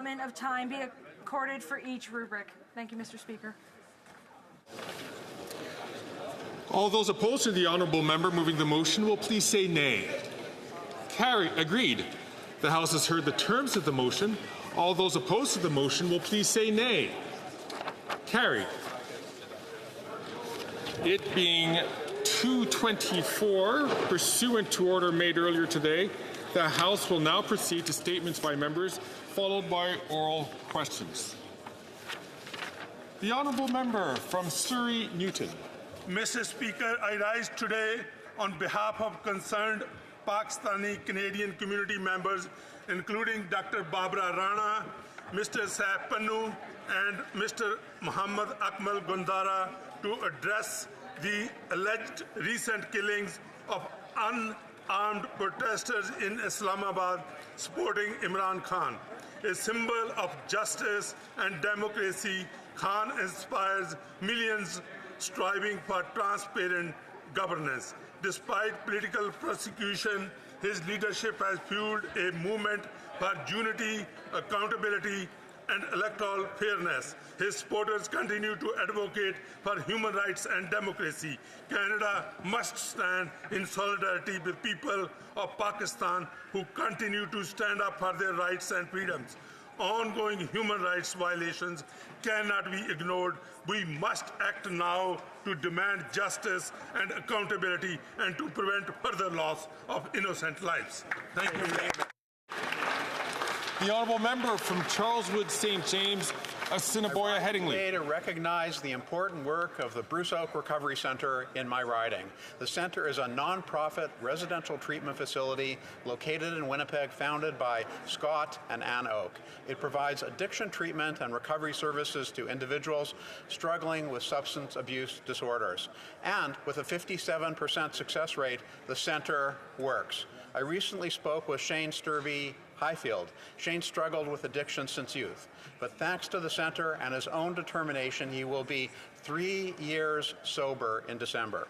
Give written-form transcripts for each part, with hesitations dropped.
allotment of time be accorded for each rubric. Thank you, Mr. Speaker. All those opposed to the honourable member moving the motion will please say nay. Agreed. The House has heard the terms of the motion. All those opposed to the motion will please say nay. Carried. It being 2:24, pursuant to order made earlier today, the House will now proceed to statements by members, followed by oral questions. The honourable member from Surrey Newton. Mr. Speaker, I rise today on behalf of concerned Pakistani Canadian community members, including Dr. Barbara Rana, Mr. Saif Pannu, and Mr. Muhammad Akmal Gundara, to address the alleged recent killings of unarmed protesters in Islamabad supporting Imran Khan. A symbol of justice and democracy, Khan inspires millions striving for transparent governance. Despite political persecution, his leadership has fueled a movement for unity, accountability, and electoral fairness. His supporters continue to advocate for human rights and democracy. Canada must stand in solidarity with people of Pakistan who continue to stand up for their rights and freedoms. Ongoing human rights violations cannot be ignored. We must act now to demand justice and accountability and to prevent further loss of innocent lives. Thank you. The honourable member from Charleswood St. James, Assiniboia Headingley. To recognize the important work of the Bruce Oak Recovery Centre in my riding. The centre is a non-profit residential treatment facility located in Winnipeg, founded by Scott and Ann Oak. It provides addiction treatment and recovery services to individuals struggling with substance abuse disorders. And with a 57% success rate, the centre works. I recently spoke with Shane Sturvey Highfield. Shane struggled with addiction since youth, but thanks to the centre and his own determination, he will be 3 years sober in December.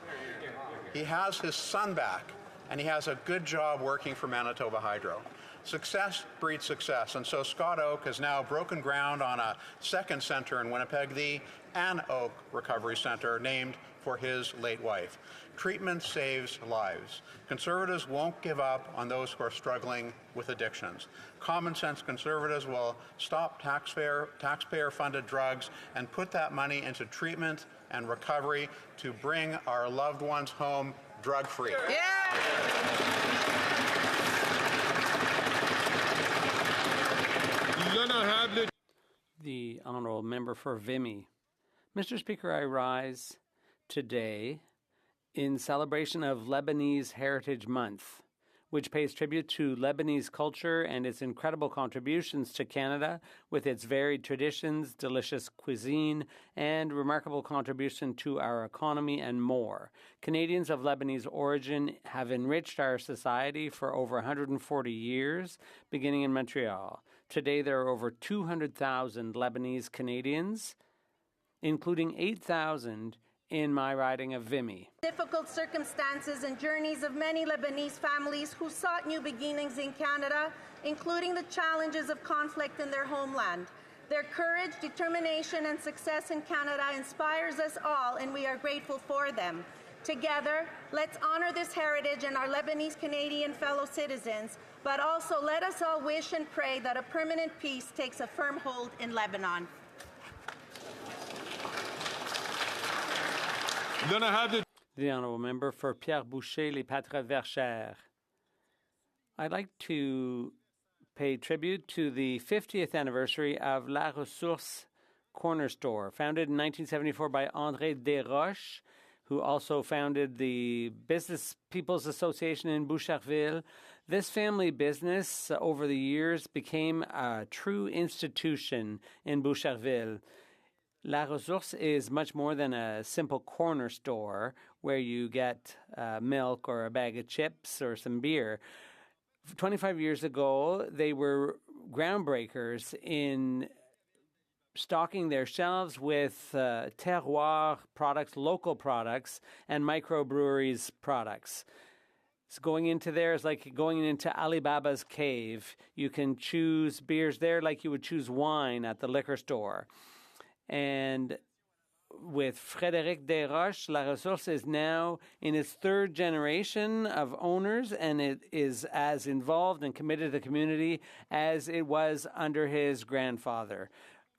He has his son back, and he has a good job working for Manitoba Hydro. Success breeds success, and so Scott Oak has now broken ground on a second centre in Winnipeg, the Ann Oak Recovery Centre, named for his late wife. Treatment saves lives. Conservatives won't give up on those who are struggling with addictions. Common sense conservatives will stop taxpayer-funded drugs and put that money into treatment and recovery to bring our loved ones home drug-free. Yeah. The honourable member for Vimy. Mr. Speaker, I rise today in celebration of Lebanese Heritage Month, which pays tribute to Lebanese culture and its incredible contributions to Canada with its varied traditions, delicious cuisine, and remarkable contribution to our economy and more. Canadians of Lebanese origin have enriched our society for over 140 years, beginning in Montreal. Today, there are over 200,000 Lebanese Canadians, including 8,000 in my riding of Vimy. Difficult circumstances and journeys of many Lebanese families who sought new beginnings in Canada, including the challenges of conflict in their homeland. Their courage, determination, and success in Canada inspires us all, and we are grateful for them. Together, let's honor this heritage and our Lebanese Canadian fellow citizens, but also let us all wish and pray that a permanent peace takes a firm hold in Lebanon. The honourable member for Pierre Boucher, Les Patriotes Verchères. I'd like to pay tribute to the 50th anniversary of La Ressource Corner Store, founded in 1974 by André Desroches, who also founded the Business People's Association in Boucherville. This family business, over the years, became a true institution in Boucherville. La Ressource is much more than a simple corner store where you get milk or a bag of chips or some beer. 25 years ago, they were groundbreakers in stocking their shelves with terroir products, local products, and microbreweries products. So going into there is like going into Alibaba's cave. You can choose beers there like you would choose wine at the liquor store. And with Frédéric Desroches, La Ressource is now in its third generation of owners, and it is as involved and committed to the community as it was under his grandfather.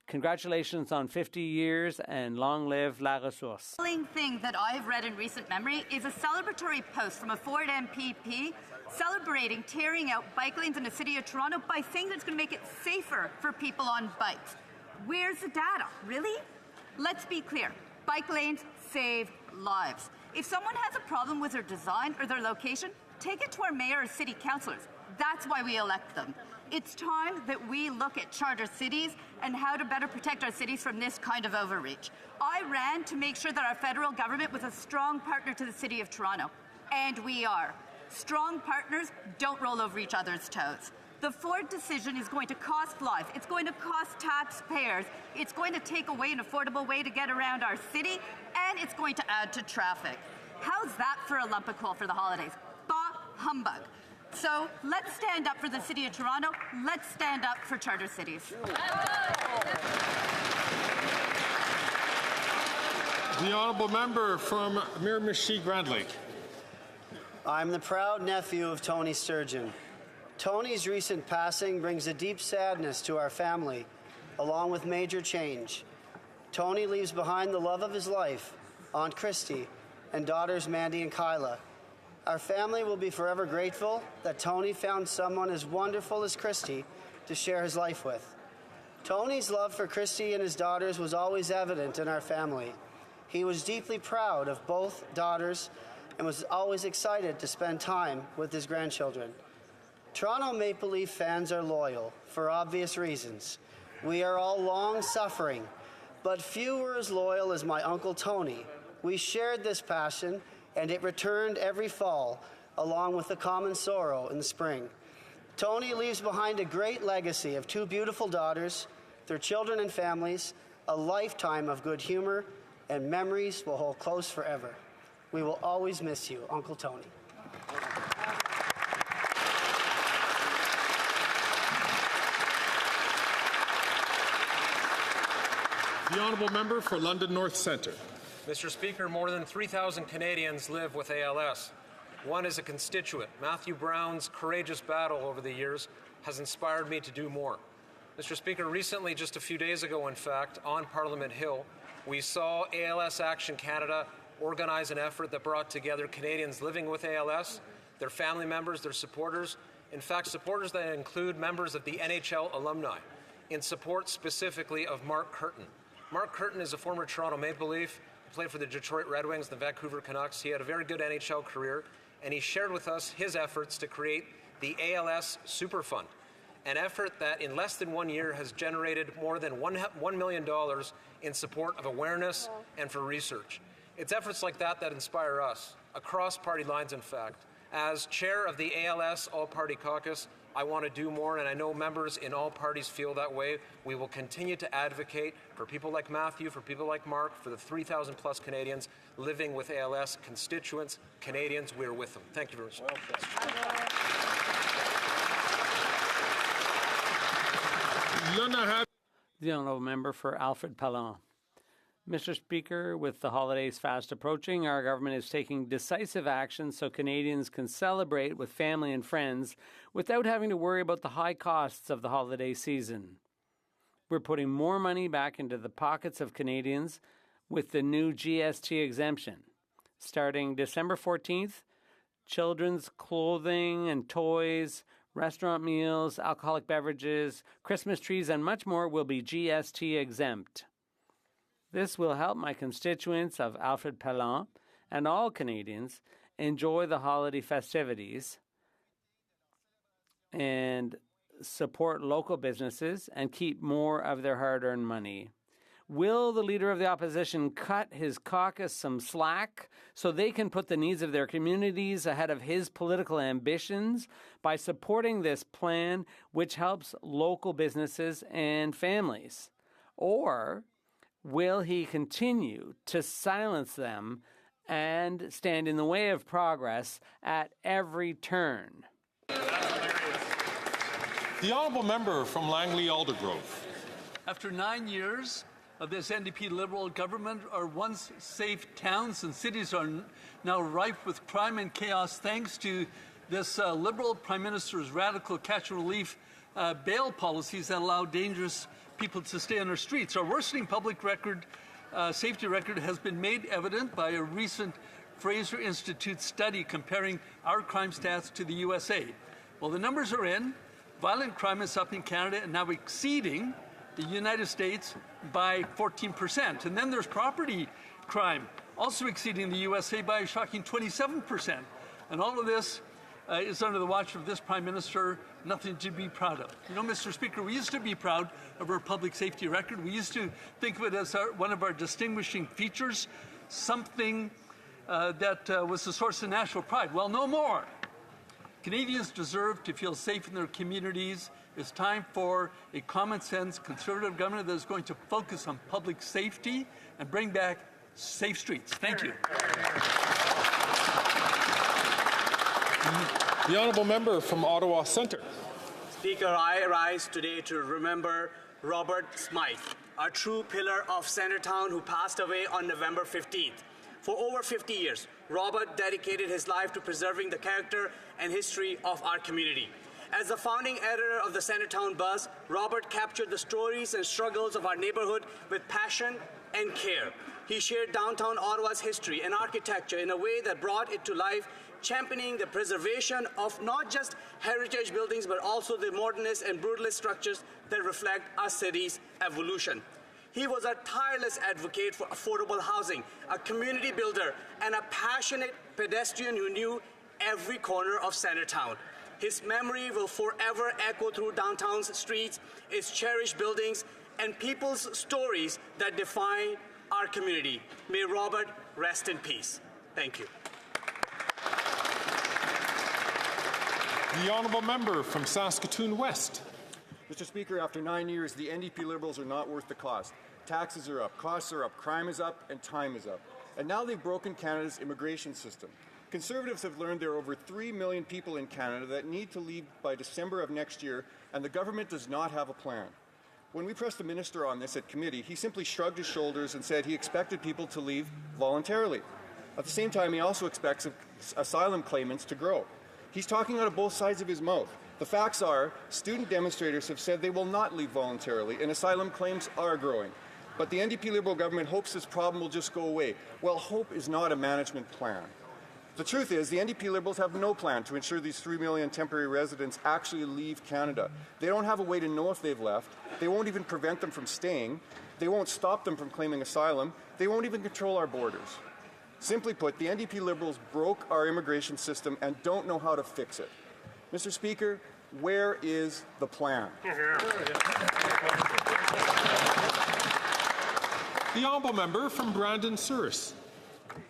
Congratulations on 50 years, and long live La Ressource. The thing that I've read in recent memory is a celebratory post from a Ford MPP celebrating tearing out bike lanes in the city of Toronto by saying that it's going to make it safer for people on bikes. Where's the data? Really? Let's be clear. Bike lanes save lives. If someone has a problem with their design or their location, take it to our mayor or city councillors. That's why we elect them. It's time that we look at charter cities and how to better protect our cities from this kind of overreach. I ran to make sure that our federal government was a strong partner to the City of Toronto, and we are. Strong partners don't roll over each other's toes. The Ford decision is going to cost lives. It's going to cost taxpayers. It's going to take away an affordable way to get around our city, and it's going to add to traffic. How's that for a lump of coal for the holidays? Bah humbug. So let's stand up for the City of Toronto. Let's stand up for charter cities. The honourable member from Miramichi-Grand Lake. I'm the proud nephew of Tony Sturgeon. Tony's recent passing brings a deep sadness to our family, along with major change. Tony leaves behind the love of his life, Aunt Christy, and daughters Mandy and Kyla. Our family will be forever grateful that Tony found someone as wonderful as Christy to share his life with. Tony's love for Christy and his daughters was always evident in our family. He was deeply proud of both daughters and was always excited to spend time with his grandchildren. Toronto Maple Leaf fans are loyal for obvious reasons. We are all long-suffering, but few were as loyal as my Uncle Tony. We shared this passion, and it returned every fall, along with the common sorrow in the spring. Tony leaves behind a great legacy of two beautiful daughters, their children and families, a lifetime of good humor, and memories will hold close forever. We will always miss you, Uncle Tony. The honourable member for London North Centre. Mr. Speaker, more than 3,000 Canadians live with ALS. One is a constituent. Matthew Brown's courageous battle over the years has inspired me to do more. Mr. Speaker, recently, just a few days ago, in fact, on Parliament Hill, we saw ALS Action Canada organize an effort that brought together Canadians living with ALS, their family members, their supporters, in fact, supporters that include members of the NHL alumni, in support specifically of Mark Curtin. Mark Curtin is a former Toronto Maple Leaf, played for the Detroit Red Wings and the Vancouver Canucks. He had a very good NHL career, and he shared with us his efforts to create the ALS Super Fund, an effort that in less than 1 year has generated more than $1 million in support of awareness and for research. It's efforts like that that inspire us, across party lines in fact. As chair of the ALS All-Party Caucus, I want to do more, and I know members in all parties feel that way. We will continue to advocate for people like Matthew, for people like Mark, for the 3,000 plus Canadians living with ALS, constituents, Canadians, we're with them. Thank you very much. The honourable member for Alfred Pallon. Mr. Speaker, with the holidays fast approaching, our government is taking decisive action so Canadians can celebrate with family and friends without having to worry about the high costs of the holiday season. We're putting more money back into the pockets of Canadians with the new GST exemption. Starting December 14th, children's clothing and toys, restaurant meals, alcoholic beverages, Christmas trees, and much more will be GST exempt. This will help my constituents of Alfred Pallon and all Canadians enjoy the holiday festivities and support local businesses and keep more of their hard-earned money. Will the Leader of the Opposition cut his caucus some slack so they can put the needs of their communities ahead of his political ambitions by supporting this plan which helps local businesses and families? Or will he continue to silence them and stand in the way of progress at every turn. The honourable member from Langley Aldergrove. After 9 years of this NDP Liberal government, our once safe towns and cities are now rife with crime and chaos thanks to this Liberal Prime Minister's radical catch and relief bail policies that allow dangerous people to stay on our streets. Our worsening public safety record has been made evident by a recent Fraser Institute study comparing our crime stats to the USA. Well, the numbers are in. Violent crime is up in Canada and now exceeding the United States by 14%. And then there's property crime, also exceeding the USA by a shocking 27%. And all of this is under the watch of this Prime Minister, nothing to be proud of. You know, Mr. Speaker, we used to be proud of our public safety record. We used to think of it as one of our distinguishing features, something that was a source of national pride. Well, no more. Canadians deserve to feel safe in their communities. It's time for a common-sense Conservative government that is going to focus on public safety and bring back safe streets. Thank you. The honourable member from Ottawa Centre. Speaker, I rise today to remember Robert Smythe, a true pillar of Centretown who passed away on November 15th. For over 50 years, Robert dedicated his life to preserving the character and history of our community. As the founding editor of the Centretown Buzz, Robert captured the stories and struggles of our neighborhood with passion and care. He shared downtown Ottawa's history and architecture in a way that brought it to life, championing the preservation of not just heritage buildings, but also the modernist and brutalist structures that reflect our city's evolution. He was a tireless advocate for affordable housing, a community builder, and a passionate pedestrian who knew every corner of Centretown. His memory will forever echo through downtown's streets, its cherished buildings, and people's stories that define our community. May Robert rest in peace. Thank you. The honourable member from Saskatoon West. Mr. Speaker, after 9 years, the NDP Liberals are not worth the cost. Taxes are up, costs are up, crime is up, and time is up. And now they've broken Canada's immigration system. Conservatives have learned there are over 3 million people in Canada that need to leave by December of next year, and the government does not have a plan. When we pressed the minister on this at committee, he simply shrugged his shoulders and said he expected people to leave voluntarily. At the same time, he also expects asylum claimants to grow. He's talking out of both sides of his mouth. The facts are, student demonstrators have said they will not leave voluntarily, and asylum claims are growing. But the NDP Liberal government hopes this problem will just go away. Well, hope is not a management plan. The truth is, the NDP Liberals have no plan to ensure these 3 million temporary residents actually leave Canada. They don't have a way to know if they've left. They won't even prevent them from staying. They won't stop them from claiming asylum. They won't even control our borders. Simply put, the NDP Liberals broke our immigration system and don't know how to fix it. Mr. Speaker, where is the plan? The honourable member from Brandon Souris.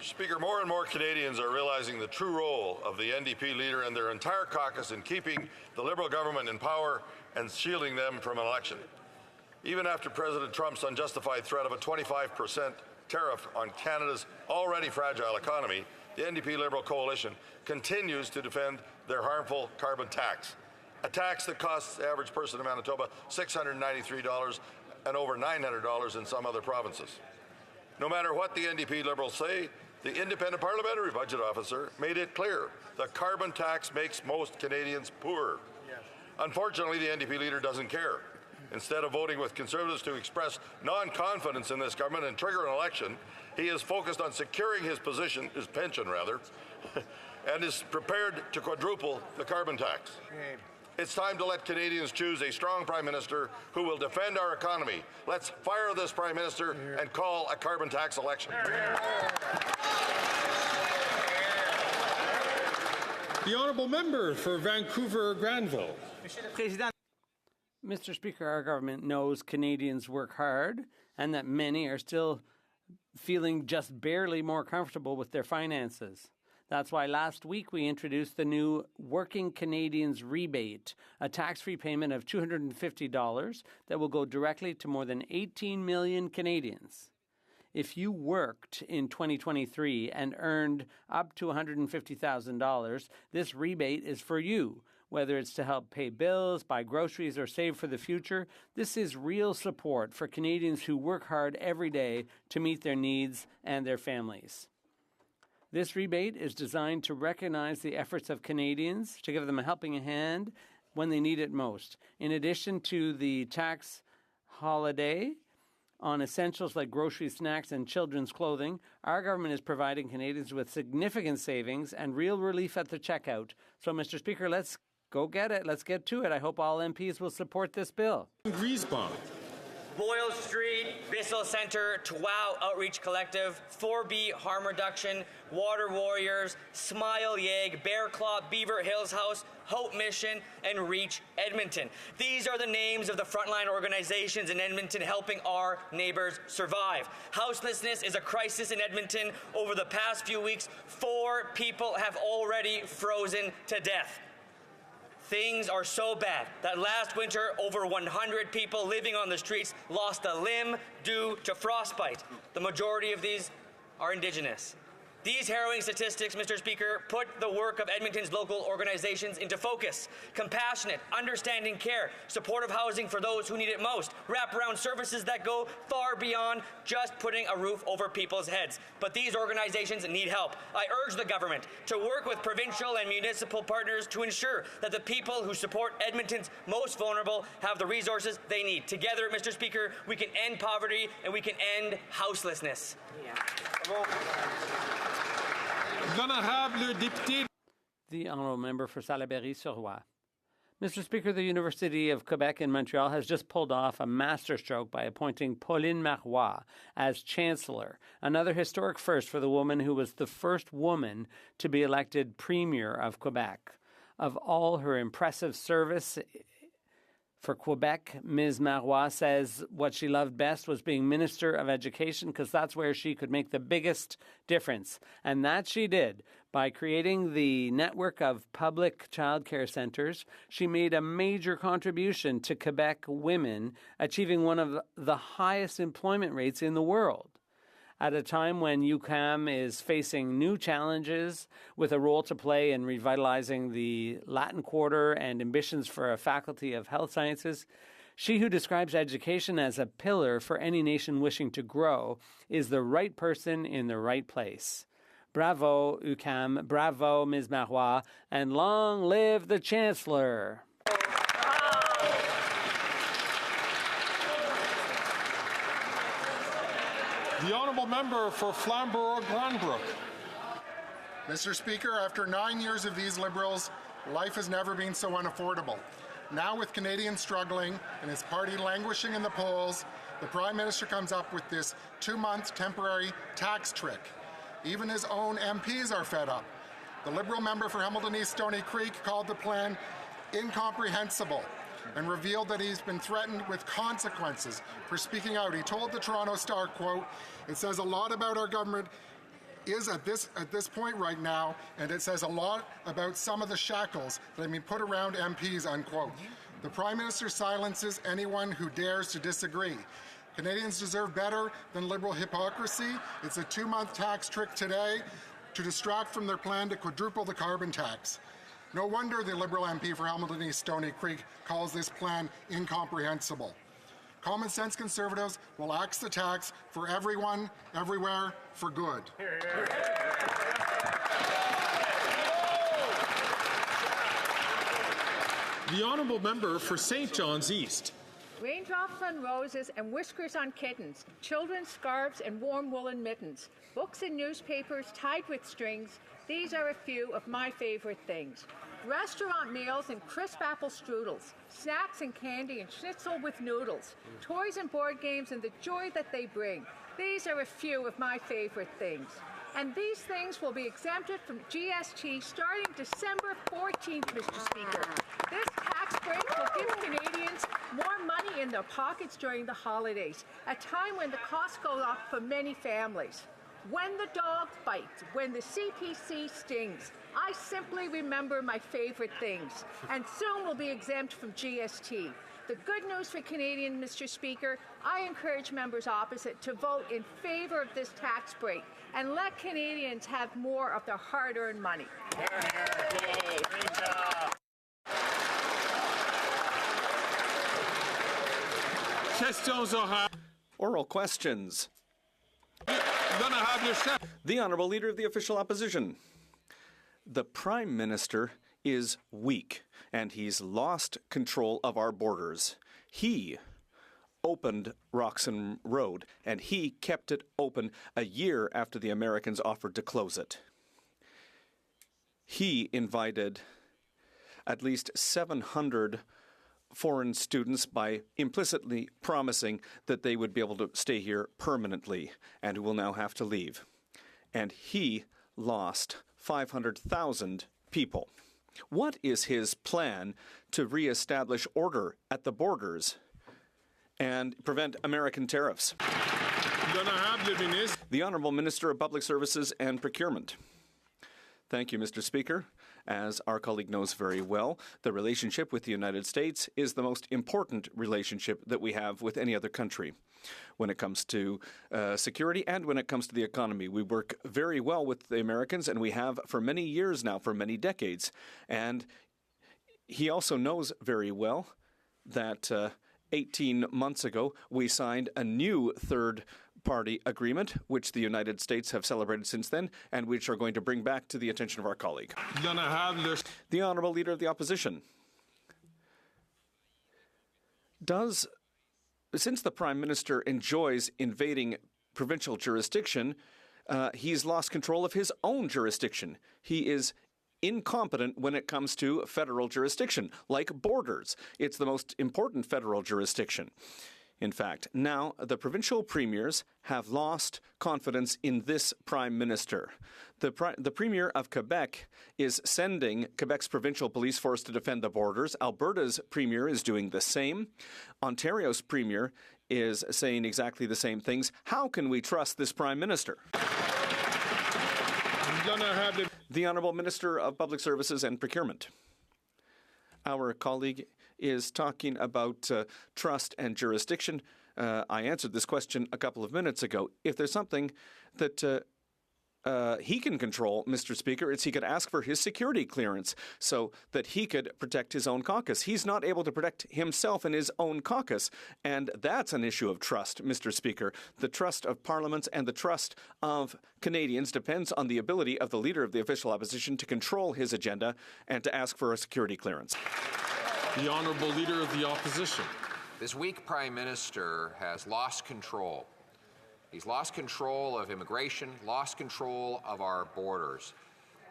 Speaker, more and more Canadians are realizing the true role of the NDP leader and their entire caucus in keeping the Liberal government in power and shielding them from an election. Even after President Trump's unjustified threat of a 25% tariff on Canada's already fragile economy, the NDP Liberal coalition continues to defend their harmful carbon tax, a tax that costs the average person in Manitoba $693 and over $900 in some other provinces. No matter what the NDP Liberals say, the independent parliamentary budget officer made it clear the carbon tax makes most Canadians poor. Yes. Unfortunately, the NDP leader doesn't care. Instead of voting with Conservatives to express non-confidence in this government and trigger an election, he is focused on securing his position, his pension rather, and is prepared to quadruple the carbon tax. Okay. It's time to let Canadians choose a strong Prime Minister who will defend our economy. Let's fire this Prime Minister and call a carbon tax election. The honourable member for Vancouver Granville. Mr. Speaker, our government knows Canadians work hard and that many are still feeling just barely more comfortable with their finances. That's why last week we introduced the new Working Canadians Rebate, a tax-free payment of $250 that will go directly to more than 18 million Canadians. If you worked in 2023 and earned up to $150,000, this rebate is for you. Whether it's to help pay bills, buy groceries, or save for the future, this is real support for Canadians who work hard every day to meet their needs and their families. This rebate is designed to recognize the efforts of Canadians, to give them a helping hand when they need it most. In addition to the tax holiday on essentials like groceries, snacks, and children's clothing, our government is providing Canadians with significant savings and real relief at the checkout. So, Mr. Speaker, let's go get it. Let's get to it. I hope all MPs will support this bill. Griesbaum. Boyle Street, Bissell Centre, TWOW Outreach Collective, 4B Harm Reduction, Water Warriors, Smile Yeg, Bear Claw, Beaver Hills House, Hope Mission, and Reach Edmonton. These are the names of the frontline organizations in Edmonton helping our neighbors survive. Houselessness is a crisis in Edmonton. Over the past few weeks, 4 people have already frozen to death. Things are so bad that last winter, over 100 people living on the streets lost a limb due to frostbite. The majority of these are Indigenous. These harrowing statistics, Mr. Speaker, put the work of Edmonton's local organizations into focus. Compassionate, understanding care, supportive housing for those who need it most, wraparound services that go far beyond just putting a roof over people's heads. But these organizations need help. I urge the government to work with provincial and municipal partners to ensure that the people who support Edmonton's most vulnerable have the resources they need. Together, Mr. Speaker, we can end poverty and we can end houselessness. L'honorable député. The honourable member for Salaberry-sur-Roi. Mr. Speaker, the University of Quebec in Montreal has just pulled off a masterstroke by appointing Pauline Marois as Chancellor, another historic first for the woman who was the first woman to be elected Premier of Quebec. Of all her impressive service for Quebec, Ms. Marois says what she loved best was being Minister of Education because that's where she could make the biggest difference. And that she did. By creating the network of public childcare centres, she made a major contribution to Quebec women achieving one of the highest employment rates in the world. At a time when UQAM is facing new challenges with a role to play in revitalizing the Latin Quarter and ambitions for a faculty of health sciences, she who describes education as a pillar for any nation wishing to grow is the right person in the right place. Bravo, UQAM, bravo, Ms. Marois, and long live the Chancellor. The honourable member for Flamborough-Glanbrook. Mr. Speaker, after 9 years of these Liberals, life has never been so unaffordable. Now with Canadians struggling and his party languishing in the polls, the Prime Minister comes up with this 2-month temporary tax trick. Even his own MPs are fed up. The Liberal member for Hamilton East Stony Creek called the plan incomprehensible and revealed that he's been threatened with consequences for speaking out. He told the Toronto Star, quote, "It says a lot about our government is at this point right now, and it says a lot about some of the shackles that have been put around MPs," unquote. The Prime Minister silences anyone who dares to disagree. Canadians deserve better than Liberal hypocrisy. It's a 2-month tax trick today to distract from their plan to quadruple the carbon tax. No wonder the Liberal MP for Hamilton East Stony Creek calls this plan incomprehensible. Common sense Conservatives will axe the tax for everyone, everywhere, for good. The honourable member for St. John's East. Raindrops on roses and whiskers on kittens, children's scarves and warm woolen mittens, books and newspapers tied with strings. These are a few of my favorite things. Restaurant meals and crisp apple strudels, snacks and candy and schnitzel with noodles, toys and board games and the joy that they bring. These are a few of my favorite things. And these things will be exempted from GST starting December 14th, Mr. Speaker. This tax break will give Canadians more money in their pockets during the holidays, a time when the costs go up for many families. When the dog bites, when the CPC stings, I simply remember my favorite things, and soon will be exempt from GST. The good news for Canadians, Mr. Speaker, I encourage members opposite to vote in favour of this tax break and let Canadians have more of their hard-earned money. Oral questions. The Honourable Leader of the Official Opposition. The Prime Minister is weak, and he's lost control of our borders. He opened Roxham Road, and he kept it open a year after the Americans offered to close it. He invited at least 700 foreign students by implicitly promising that they would be able to stay here permanently and who will now have to leave. And he lost 500,000 people. What is his plan to reestablish order at the borders and prevent American tariffs? The Honourable Minister of Public Services and Procurement. Thank you, Mr. Speaker. As our colleague knows very well, the relationship with the United States is the most important relationship that we have with any other country when it comes to security and when it comes to the economy. We work very well with the Americans, and we have for many years now, for many decades. And he also knows very well that 18 months ago, we signed a new third-party agreement, which the United States have celebrated since then, and which are going to bring back to the attention of our colleague. The Honourable Leader of the Opposition. Since the Prime Minister enjoys invading provincial jurisdiction, he's lost control of his own jurisdiction. He is incompetent when it comes to federal jurisdiction, like borders. It's the most important federal jurisdiction. In fact, now the provincial premiers have lost confidence in this Prime Minister. The Premier of Quebec is sending Quebec's provincial police force to defend the borders. Alberta's Premier is doing the same. Ontario's Premier is saying exactly the same things. How can we trust this Prime Minister? The Honourable Minister of Public Services and Procurement. Our colleague is talking about trust and jurisdiction. I answered this question a couple of minutes ago. If there's something that he can control, Mr. Speaker, it's he could ask for his security clearance so that he could protect his own caucus. He's not able to protect himself and his own caucus, and that's an issue of trust, Mr. Speaker. The trust of parliaments and the trust of Canadians depends on the ability of the Leader of the Official Opposition to control his agenda and to ask for a security clearance. The Honourable Leader of the Opposition. This weak Prime Minister has lost control. He's lost control of immigration, lost control of our borders.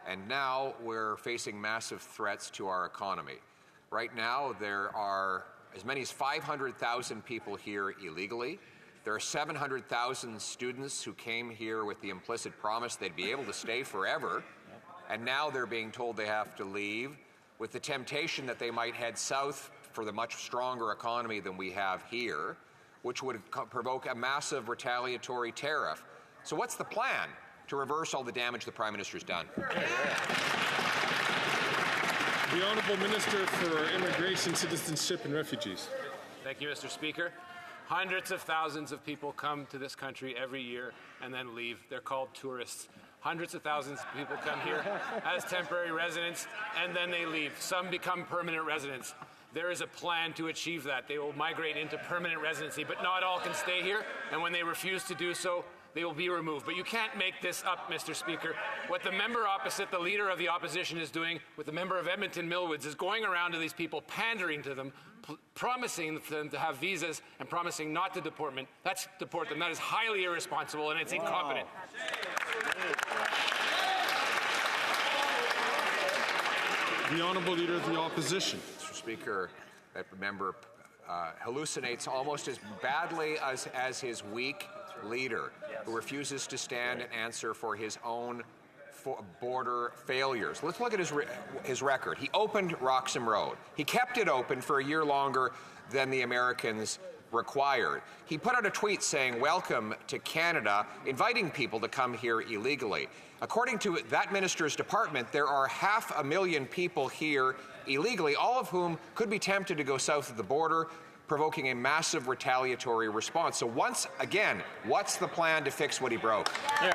And now we're facing massive threats to our economy. Right now, there are as many as 500,000 people here illegally. There are 700,000 students who came here with the implicit promise they'd be able to stay forever. And now they're being told they have to leave with the temptation that they might head south for the much stronger economy than we have here, which would provoke a massive retaliatory tariff. So what's the plan to reverse all the damage the Prime Minister's done? The Honourable Minister for Immigration, Citizenship and Refugees. Thank you, Mr. Speaker. Hundreds of thousands of people come to this country every year and then leave. They're called tourists. Hundreds of thousands of people come here as temporary residents and then they leave. Some become permanent residents. There is a plan to achieve that. They will migrate into permanent residency, but not all can stay here, and when they refuse to do so, they will be removed. But you can't make this up, Mr. Speaker. What the member opposite, the Leader of the Opposition, is doing with the member of Edmonton Millwoods is going around to these people, pandering to them, promising them to have visas and promising not to deport them. That is highly irresponsible, and it's incompetent. The Honourable Leader of the Opposition. Mr. Speaker, that member hallucinates almost as badly as his weak leader, who refuses to stand and answer for his own border failures. Let's look at his record. He opened Roxham Road. He kept it open for a year longer than the Americans required. He put out a tweet saying, "Welcome to Canada," inviting people to come here illegally. According to that minister's department, there are 500,000 people here illegally, all of whom could be tempted to go south of the border, provoking a massive retaliatory response. So once again, what's the plan to fix what he broke? The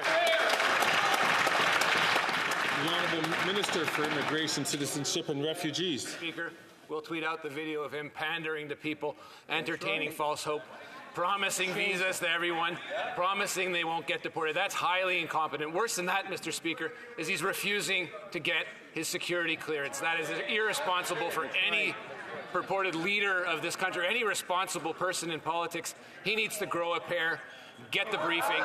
Honourable Minister for Immigration, Citizenship and Refugees. Speaker, we'll tweet out the video of him pandering to people, entertaining false hope, promising visas to everyone, promising they won't get deported. That's highly incompetent. Worse than that, Mr. Speaker, is he's refusing to get his security clearance. That is irresponsible for any purported leader of this country, any responsible person in politics. He needs to grow a pair, get the briefing.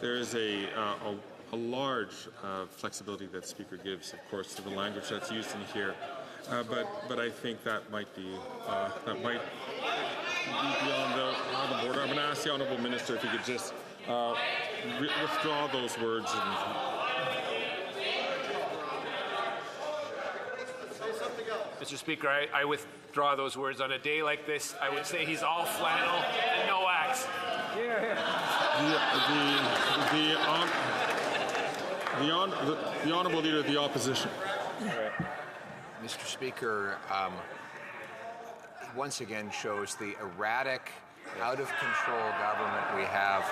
There is a large flexibility that Speaker gives, of course, to the language that's used in here, but I think that might be beyond the border. I'm going to ask the Honourable Minister if he could just withdraw those words. Mr. Speaker, I withdraw those words. On a day like this, I would say he's all flannel and no axe. The Honourable Leader of the Opposition. Mr. Speaker, once again shows the erratic, out-of-control government we have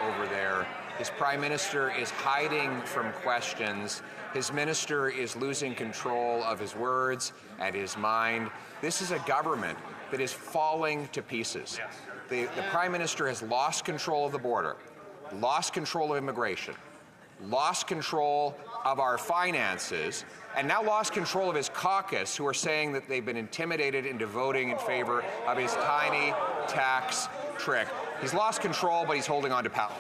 over there. His Prime Minister is hiding from questions. His Minister is losing control of his words and his mind. This is a government that is falling to pieces. The Prime Minister has lost control of the border, lost control of immigration, lost control of our finances, and now lost control of his caucus, who are saying that they've been intimidated into voting in favor of his tiny tax trick. He's lost control, but he's holding on to power.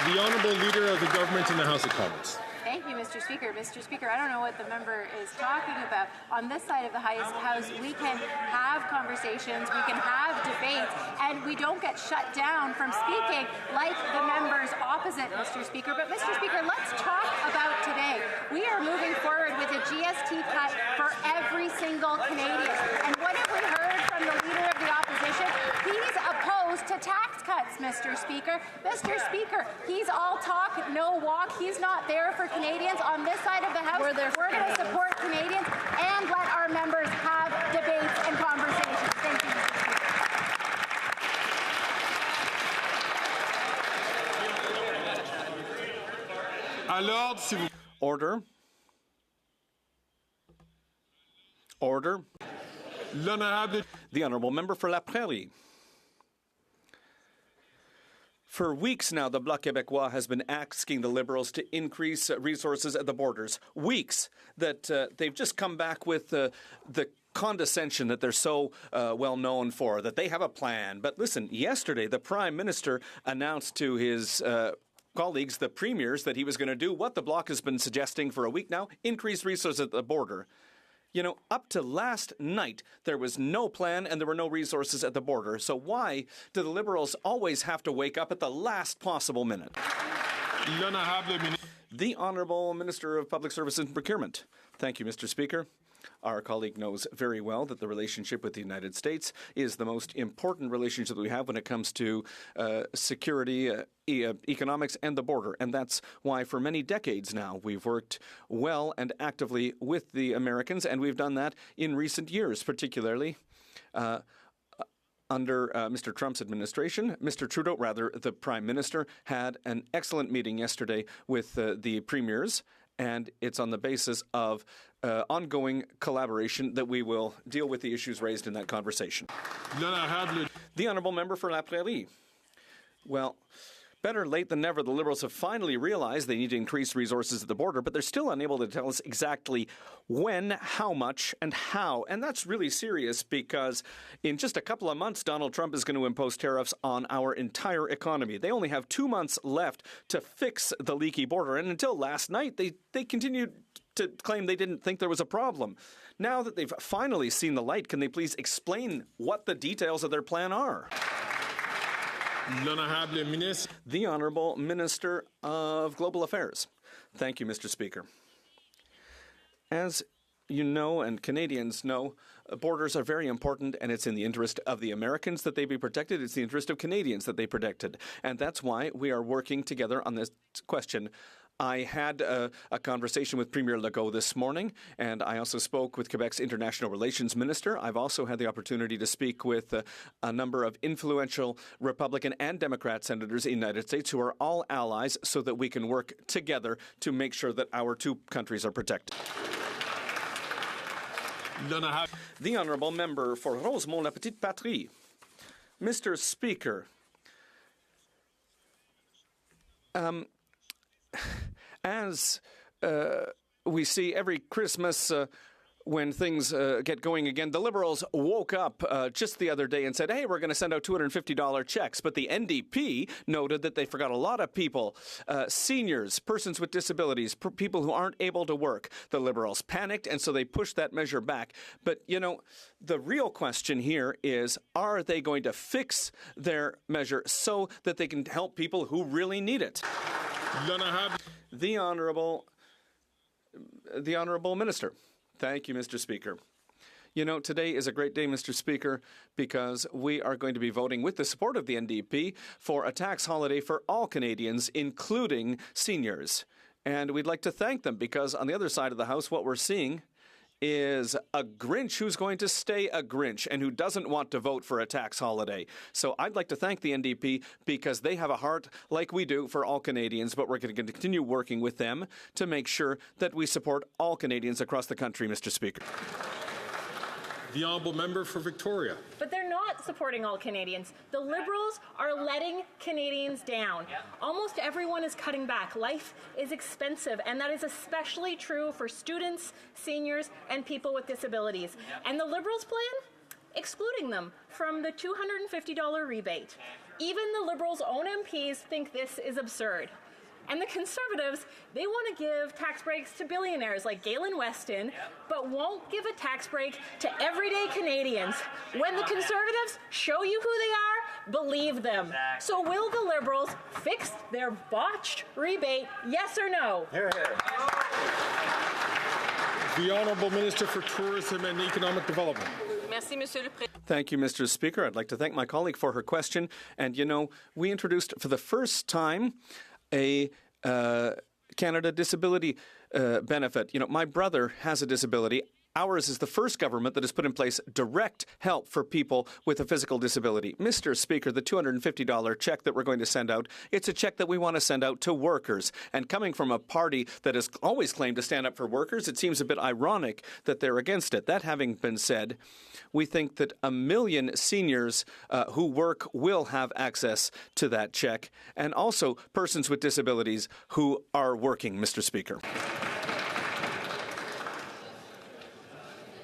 The Honourable Leader of the Government in the House of Commons. Thank you, Mr. Speaker. Mr. Speaker, I don't know what the member is talking about. On this side of the House, we can have conversations, we can have debates, and we don't get shut down from speaking like the members opposite, Mr. Speaker. But, Mr. Speaker, let's talk about today. We are moving forward with a GST cut for every single Canadian. And what have we heard from the Leader of the Opposition? He's opposed to tax cuts, Mr. Speaker. Mr. Speaker, he's all talk, no walk. He's not there for Canadians. On this side of the House, we're going to support Canadians and let our members have debates and conversations. Thank you, Mr. Speaker. Order. Order. The Honourable Member for La Prairie. For weeks now, the Bloc Québécois has been asking the Liberals to increase resources at the borders. Weeks that they've just come back with the condescension that they're so well known for, that they have a plan. But listen, yesterday the Prime Minister announced to his colleagues, the premiers, that he was going to do what the Bloc has been suggesting for a week now, increase resources at the border. You know, up to last night, there was no plan and there were no resources at the border. So why do the Liberals always have to wake up at the last possible minute? The Honourable Minister of Public Services and Procurement. Thank you, Mr. Speaker. Our colleague knows very well that the relationship with the United States is the most important relationship that we have when it comes to security, economics, and the border. And that's why for many decades now we've worked well and actively with the Americans, and we've done that in recent years, particularly under Mr. Trump's administration. Mr. Trudeau, rather, the Prime Minister, had an excellent meeting yesterday with the premiers, and it's on the basis of ongoing collaboration that we will deal with the issues raised in that conversation. The Honourable Member for La Prairie. Well, Better late than never, the Liberals have finally realized they need to increase resources at the border, but they're still unable to tell us exactly when, how much, and how. And that's really serious because in just a couple of months, Donald Trump is going to impose tariffs on our entire economy. They only have 2 months left to fix the leaky border. And until last night, they continued to claim they didn't think there was a problem. Now that they've finally seen the light, can they please explain what the details of their plan are? The Honourable Minister of Global Affairs. Thank you, Mr. Speaker. As you know, and Canadians know, borders are very important, and it's in the interest of the Americans that they be protected. It's the interest of Canadians that they protected. And that's why we are working together on this question. I had a conversation with Premier Legault this morning, and I also spoke with Quebec's International Relations Minister. I've also had the opportunity to speak with a number of influential Republican and Democrat senators in the United States who are all allies so that we can work together to make sure that our two countries are protected. The Honourable Member for Rosemont-La Petite Patrie. Mr. Speaker, as we see every Christmas when things get going again, the Liberals woke up just the other day and said, hey, we're going to send out $250 checks. But the NDP noted that they forgot a lot of people, seniors, persons with disabilities, people who aren't able to work. The Liberals panicked, and so they pushed that measure back. But, you know, the real question here is, are they going to fix their measure so that they can help people who really need it? The Honourable Minister. Thank you, Mr. Speaker. You know, today is a great day, Mr. Speaker, because we are going to be voting with the support of the NDP for a tax holiday for all Canadians, including seniors. And we'd like to thank them because on the other side of the House, what we're seeing is a Grinch who's going to stay a Grinch and who doesn't want to vote for a tax holiday. So I'd like to thank the NDP because they have a heart like we do for all Canadians, but we're going to continue working with them to make sure that we support all Canadians across the country, Mr. Speaker. The Honourable Member for Victoria. But they're not supporting all Canadians. The Liberals are letting Canadians down. Almost everyone is cutting back. Life is expensive, and that is especially true for students, seniors, and people with disabilities. And the Liberals' plan? Excluding them from the $250 rebate. Even the Liberals' own MPs think this is absurd. And the Conservatives, they want to give tax breaks to billionaires like Galen Weston, but won't give a tax break to everyday Canadians. When the Conservatives show you who they are, believe them. So will the Liberals fix their botched rebate, yes or no? Hear, hear. The Honourable Minister for Tourism and Economic Development. Thank you, Mr. Speaker. I'd like to thank my colleague for her question. And, you know, we introduced for the first time a Canada disability benefit. You know, my brother has a disability. Ours is the first government that has put in place direct help for people with a physical disability. Mr. Speaker, the $250 check that we're going to send out, it's a check that we want to send out to workers. And coming from a party that has always claimed to stand up for workers, it seems a bit ironic that they're against it. That having been said, we think that 1 million seniors who work will have access to that check, and also persons with disabilities who are working, Mr. Speaker.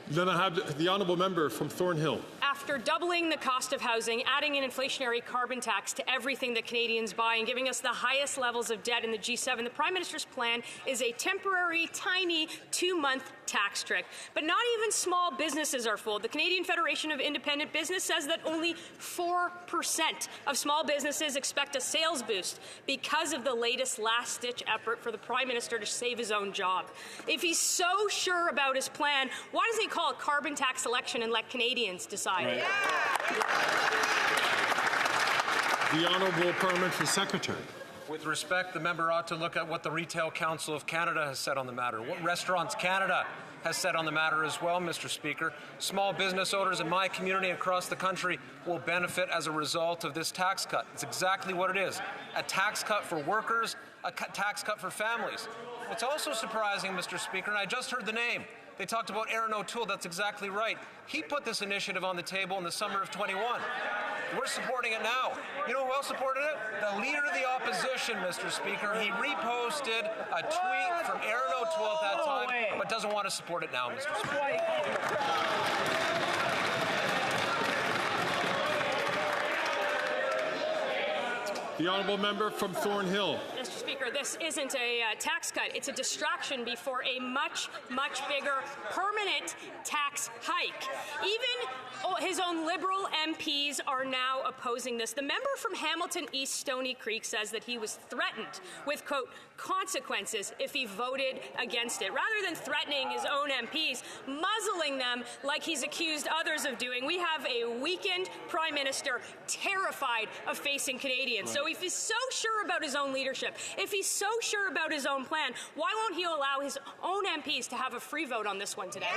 Then I have the Honourable Member from Thornhill. After doubling the cost of housing, adding an inflationary carbon tax to everything that Canadians buy, and giving us the highest levels of debt in the G7, the Prime Minister's plan is a temporary, tiny 2-month tax trick. But not even small businesses are fooled. The Canadian Federation of Independent Business says that only 4% of small businesses expect a sales boost because of the latest last-ditch effort for the Prime Minister to save his own job. If he's so sure about his plan, why doesn't he call a carbon tax election and let Canadians decide? Right. The Honourable Parliamentary Secretary. With respect, the member ought to look at what the Retail Council of Canada has said on the matter, what Restaurants Canada has said on the matter as well, Mr. Speaker. Small business owners in my community across the country will benefit as a result of this tax cut. It's exactly what it is, a tax cut for workers, a tax cut for families. What's also surprising, Mr. Speaker, and I just heard the name, They talked about Aaron O'Toole. That's exactly right. He put this initiative on the table in the summer of 21. We're supporting it now. You know who else supported it? The Leader of the Opposition, Mr. Speaker. He reposted a tweet from Aaron O'Toole at that time, but doesn't want to support it now, Mr. Speaker. The honourable member from Thornhill. Mr. Speaker, this isn't a tax cut. It's a distraction before a much, much bigger permanent tax hike. Even his own Liberal MPs are now opposing this. The member from Hamilton East Stony Creek says that he was threatened with, quote, consequences if he voted against it. Rather than threatening his own MPs, muzzling them like he's accused others of doing, we have a weakened Prime Minister terrified of facing Canadians. So if he's so sure about his own leadership, if he's so sure about his own plan, why won't he allow his own MPs to have a free vote on this one today?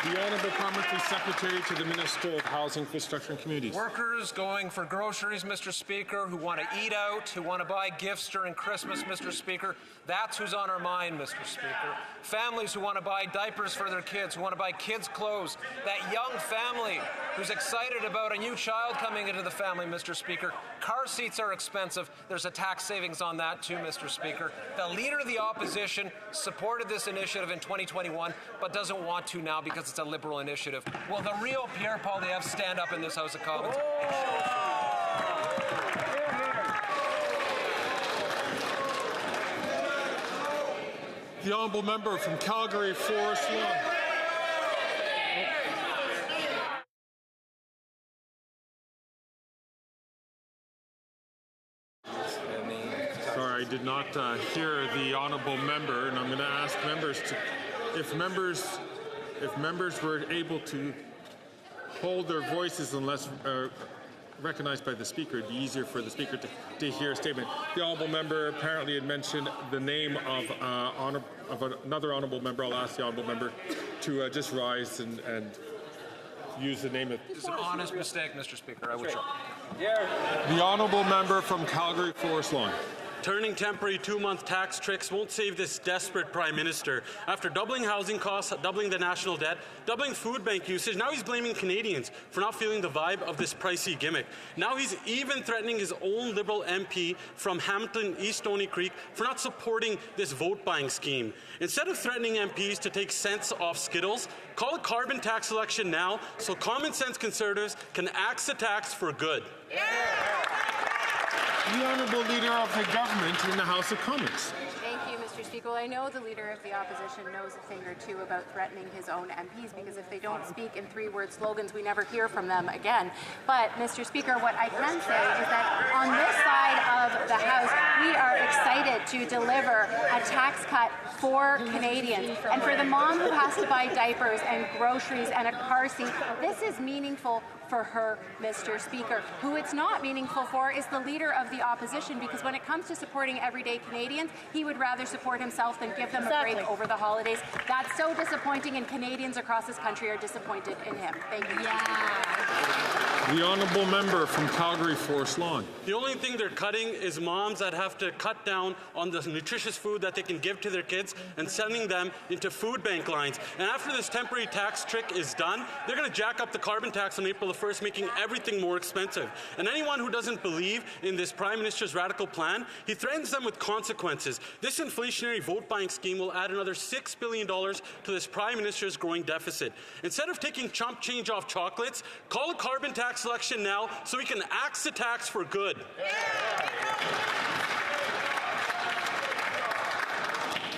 The Honourable Parliamentary Secretary to the Minister of Housing, Infrastructure and Communities. Workers going for groceries, Mr. Speaker, who want to eat out, who want to buy gifts during Christmas, Mr. Speaker. That's who's on our mind, Mr. Speaker. Families who want to buy diapers for their kids, who want to buy kids' clothes. That young family who's excited about a new child coming into the family, Mr. Speaker. Car seats are expensive. There's a tax savings on that too, Mr. Speaker. The Leader of the Opposition supported this initiative in 2021, but doesn't want to now because it's a Liberal initiative. Will the real Pierre Poilievre stand up in this House of Commons? The honourable member from Calgary, Forest Lawn. Sorry, I did not hear the honourable member, and I'm going to ask members to, if members were able to hold their voices unless recognized by the Speaker, it'd be easier for the Speaker to hear a statement. The honourable member apparently had mentioned the name of another honourable member. I'll ask the honourable member to just rise and use the name of... It's an honest mistake, Mr. Speaker. I withdraw. The honourable member from Calgary Forest Lawn. Turning temporary 2-month tax tricks won't save this desperate Prime Minister. After doubling housing costs, doubling the national debt, doubling food bank usage, now he's blaming Canadians for not feeling the vibe of this pricey gimmick. Now he's even threatening his own Liberal MP from Hamilton East Stony Creek for not supporting this vote-buying scheme. Instead of threatening MPs to take cents off Skittles, call a carbon tax election now so common-sense Conservatives can axe the tax for good. The Honourable Leader of the Government in the House of Commons. Thank you, Mr. Speaker. Well, I know the Leader of the Opposition knows a thing or two about threatening his own MPs, because if they don't speak in 3-word slogans, we never hear from them again. But, Mr. Speaker, what I can say is that on this side of the House, we are excited to deliver a tax cut for Canadians. And for the mom who has to buy diapers and groceries and a car seat, this is meaningful for her, Mr. Speaker. Who it's not meaningful for is the Leader of the Opposition, because when it comes to supporting everyday Canadians, he would rather support himself than give them a break over the holidays. That's so disappointing, and Canadians across this country are disappointed in him. Thank you. The honourable member from Calgary Forest Lawn. The only thing they're cutting is moms that have to cut down on the nutritious food that they can give to their kids and sending them into food bank lines. And after this temporary tax trick is done, they're going to jack up the carbon tax on April the 1st, making everything more expensive. And anyone who doesn't believe in this Prime Minister's radical plan, he threatens them with consequences. This inflationary vote-buying scheme will add another $6 billion to this Prime Minister's growing deficit. Instead of taking chump change off chocolates, call a carbon tax election now so we can axe the tax for good.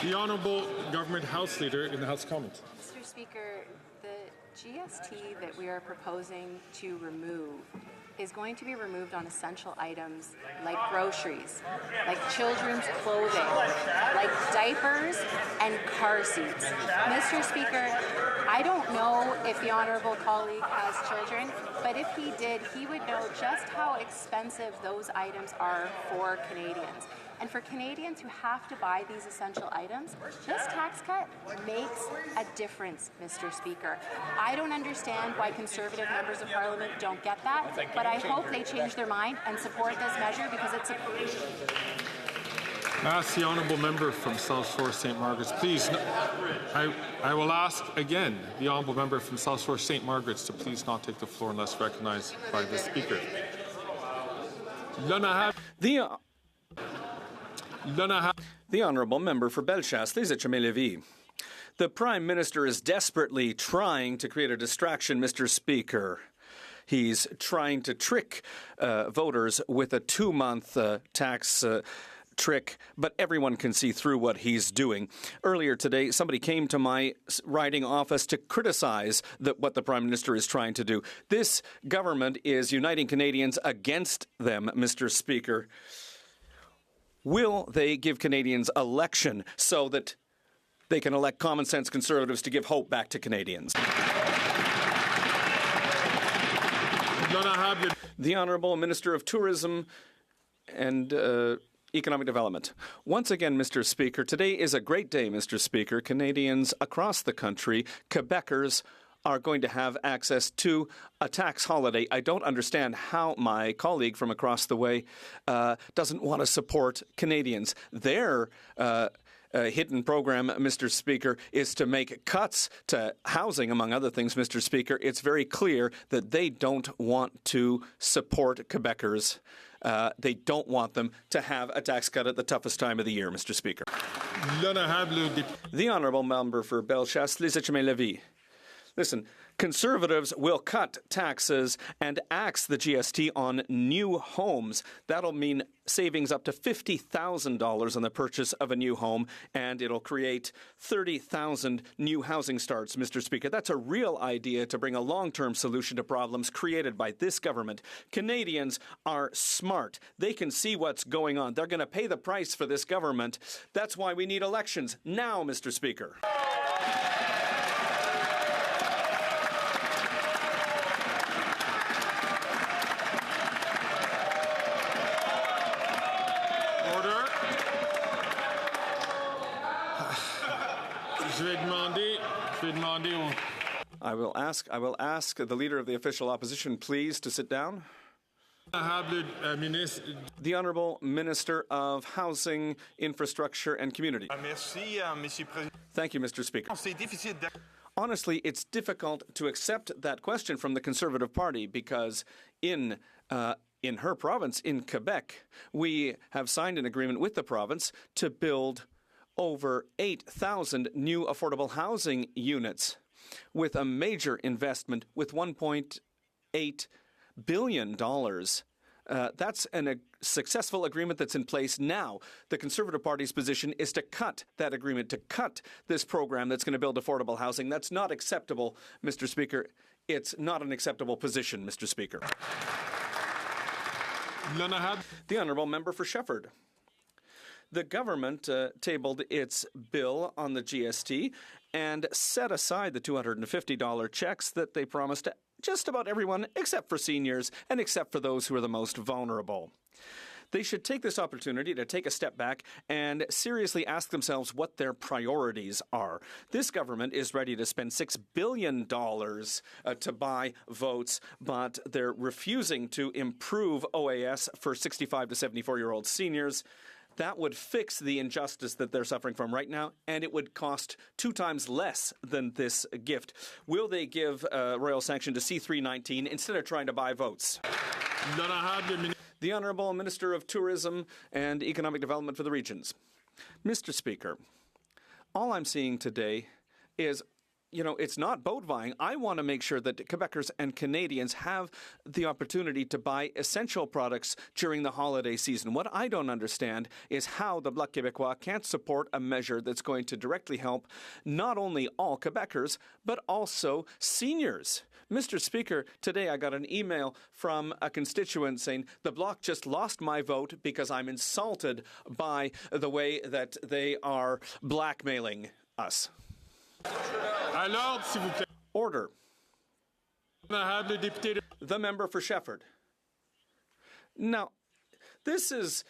The Honourable Government House Leader in the House of Commons. Mr. Speaker, the GST that we are proposing to remove is going to be removed on essential items like groceries, like children's clothing, like diapers and car seats. Mr. Speaker, I don't know if the honourable colleague has children, but if he did, he would know just how expensive those items are for Canadians. And for Canadians who have to buy these essential items, this tax cut makes a difference, Mr. Speaker. I don't understand why Conservative members of Parliament don't get that, but I hope they change their mind and support this measure, because it's a... Ask the honourable member from South Shore St. Margaret's. Please, I will ask again the honourable member from South Shore St. Margaret's to please not take the floor unless recognized by the speaker. The honourable member for Bellechasse, Les Etchemins-Lévis. The Prime Minister is desperately trying to create a distraction, Mr. Speaker. He's trying to trick voters with a 2-month tax trick, but everyone can see through what he's doing. Earlier today, somebody came to my riding office to criticize what the Prime Minister is trying to do. This government is uniting Canadians against them, Mr. Speaker. Will they give Canadians election so that they can elect common sense Conservatives to give hope back to Canadians? The Honourable Minister of Tourism and Economic Development. Once again, Mr. Speaker, today is a great day, Mr. Speaker. Canadians across the country, Quebecers, are going to have access to a tax holiday. I don't understand how my colleague from across the way doesn't want to support Canadians. Their hidden program, Mr. Speaker, is to make cuts to housing, among other things, Mr. Speaker. It's very clear that they don't want to support Quebecers. They don't want them to have a tax cut at the toughest time of the year, Mr. Speaker. The Honourable Member for Bellechasse, Les Etchemins-Lévis. Listen, Conservatives will cut taxes and axe the GST on new homes. That'll mean savings up to $50,000 on the purchase of a new home, and it'll create 30,000 new housing starts, Mr. Speaker. That's a real idea to bring a long-term solution to problems created by this government. Canadians are smart. They can see what's going on. They're going to pay the price for this government. That's why we need elections now, Mr. Speaker. I will ask the Leader of the Official Opposition, please, to sit down. The Honourable Minister of Housing, Infrastructure and Community. Thank you, Mr. Speaker. Honestly, it's difficult to accept that question from the Conservative Party because in her province, in Quebec, we have signed an agreement with the province to build over 8,000 new affordable housing units with a major investment with $1.8 billion. That's a successful agreement that's in place now. The Conservative Party's position is to cut that agreement, to cut this program that's going to build affordable housing. That's not acceptable, Mr. Speaker. It's not an acceptable position, Mr. Speaker. The Honourable Member for Shefford. The government tabled its bill on the GST and set aside the $250 checks that they promised to just about everyone except for seniors and except for those who are the most vulnerable. They should take this opportunity to take a step back and seriously ask themselves what their priorities are. This government is ready to spend $6 billion to buy votes, but they're refusing to improve OAS for 65 to 74-year-old seniors. That would fix the injustice that they're suffering from right now, and it would cost 2 times less than this gift. Will they give royal sanction to C319 instead of trying to buy votes? The Honourable Minister of Tourism and Economic Development for the Regions. Mr. Speaker, all I'm seeing today is it's not boat buying. I want to make sure that Quebecers and Canadians have the opportunity to buy essential products during the holiday season. What I don't understand is how the Bloc Québécois can't support a measure that's going to directly help not only all Quebecers, but also seniors. Mr. Speaker, today I got an email from a constituent saying the Bloc just lost my vote because I'm insulted by the way that they are blackmailing us. Order. The member for Shefford. Now, This is,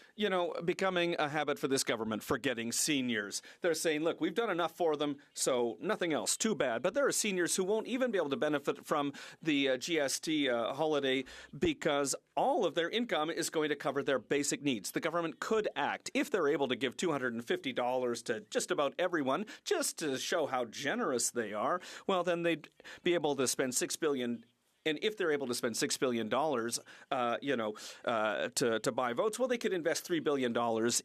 becoming a habit for this government, forgetting seniors. They're saying, look, we've done enough for them, so nothing else. Too bad. But there are seniors who won't even be able to benefit from the GST holiday because all of their income is going to cover their basic needs. The government could act if they're able to give $250 to just about everyone, just to show how generous they are. Well, then they'd be able to spend $6 billion. And if they're able to spend $6 billion, to buy votes, well, they could invest $3 billion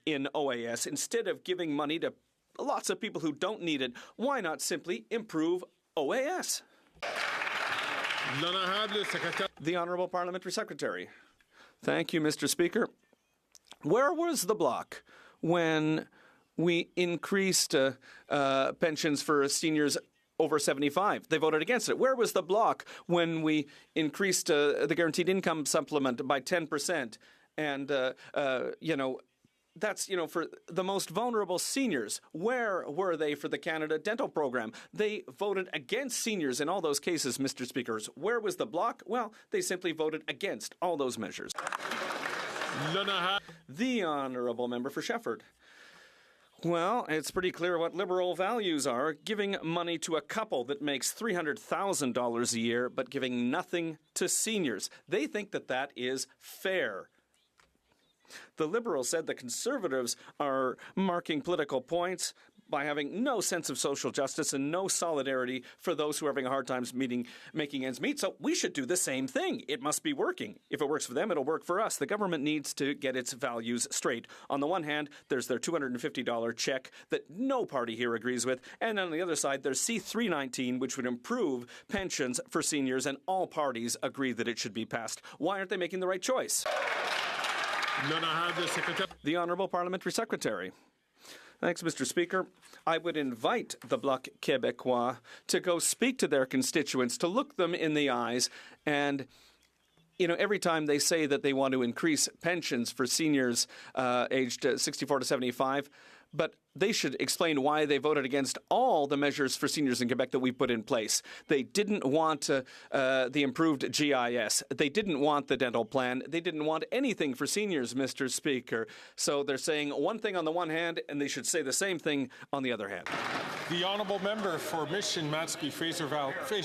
in OAS instead of giving money to lots of people who don't need it. Why not simply improve OAS? The Honourable Parliamentary Secretary. Thank you, Mr. Speaker. Where was the bloc when we increased pensions for seniors over 75? They voted against it. Where was the bloc when we increased the guaranteed income supplement by 10%? And, that's, for the most vulnerable seniors. Where were they for the Canada Dental Program? They voted against seniors in all those cases, Mr. Speakers. Where was the bloc? Well, they simply voted against all those measures. The Honourable Member for Shefford. Well, it's pretty clear what Liberal values are. Giving money to a couple that makes $300,000 a year, but giving nothing to seniors. They think that that is fair. The Liberals said the Conservatives are marking political points by having no sense of social justice and no solidarity for those who are having a hard time making ends meet. So we should do the same thing. It must be working. If it works for them, it'll work for us. The government needs to get its values straight. On the one hand, there's their $250 check that no party here agrees with. And on the other side, there's C-319, which would improve pensions for seniors, and all parties agree that it should be passed. Why aren't they making the right choice? The Honourable Parliamentary Secretary. Thanks, Mr. Speaker. I would invite the Bloc Québécois to go speak to their constituents, to look them in the eyes, and every time they say that they want to increase pensions for seniors aged 64 to 75, but they should explain why they voted against all the measures for seniors in Quebec that we put in place. They didn't want the improved GIS. They didn't want the dental plan. They didn't want anything for seniors, Mr. Speaker. So they're saying one thing on the one hand, and they should say the same thing on the other hand. The Honourable Member for Mission, Matsqui, Fraser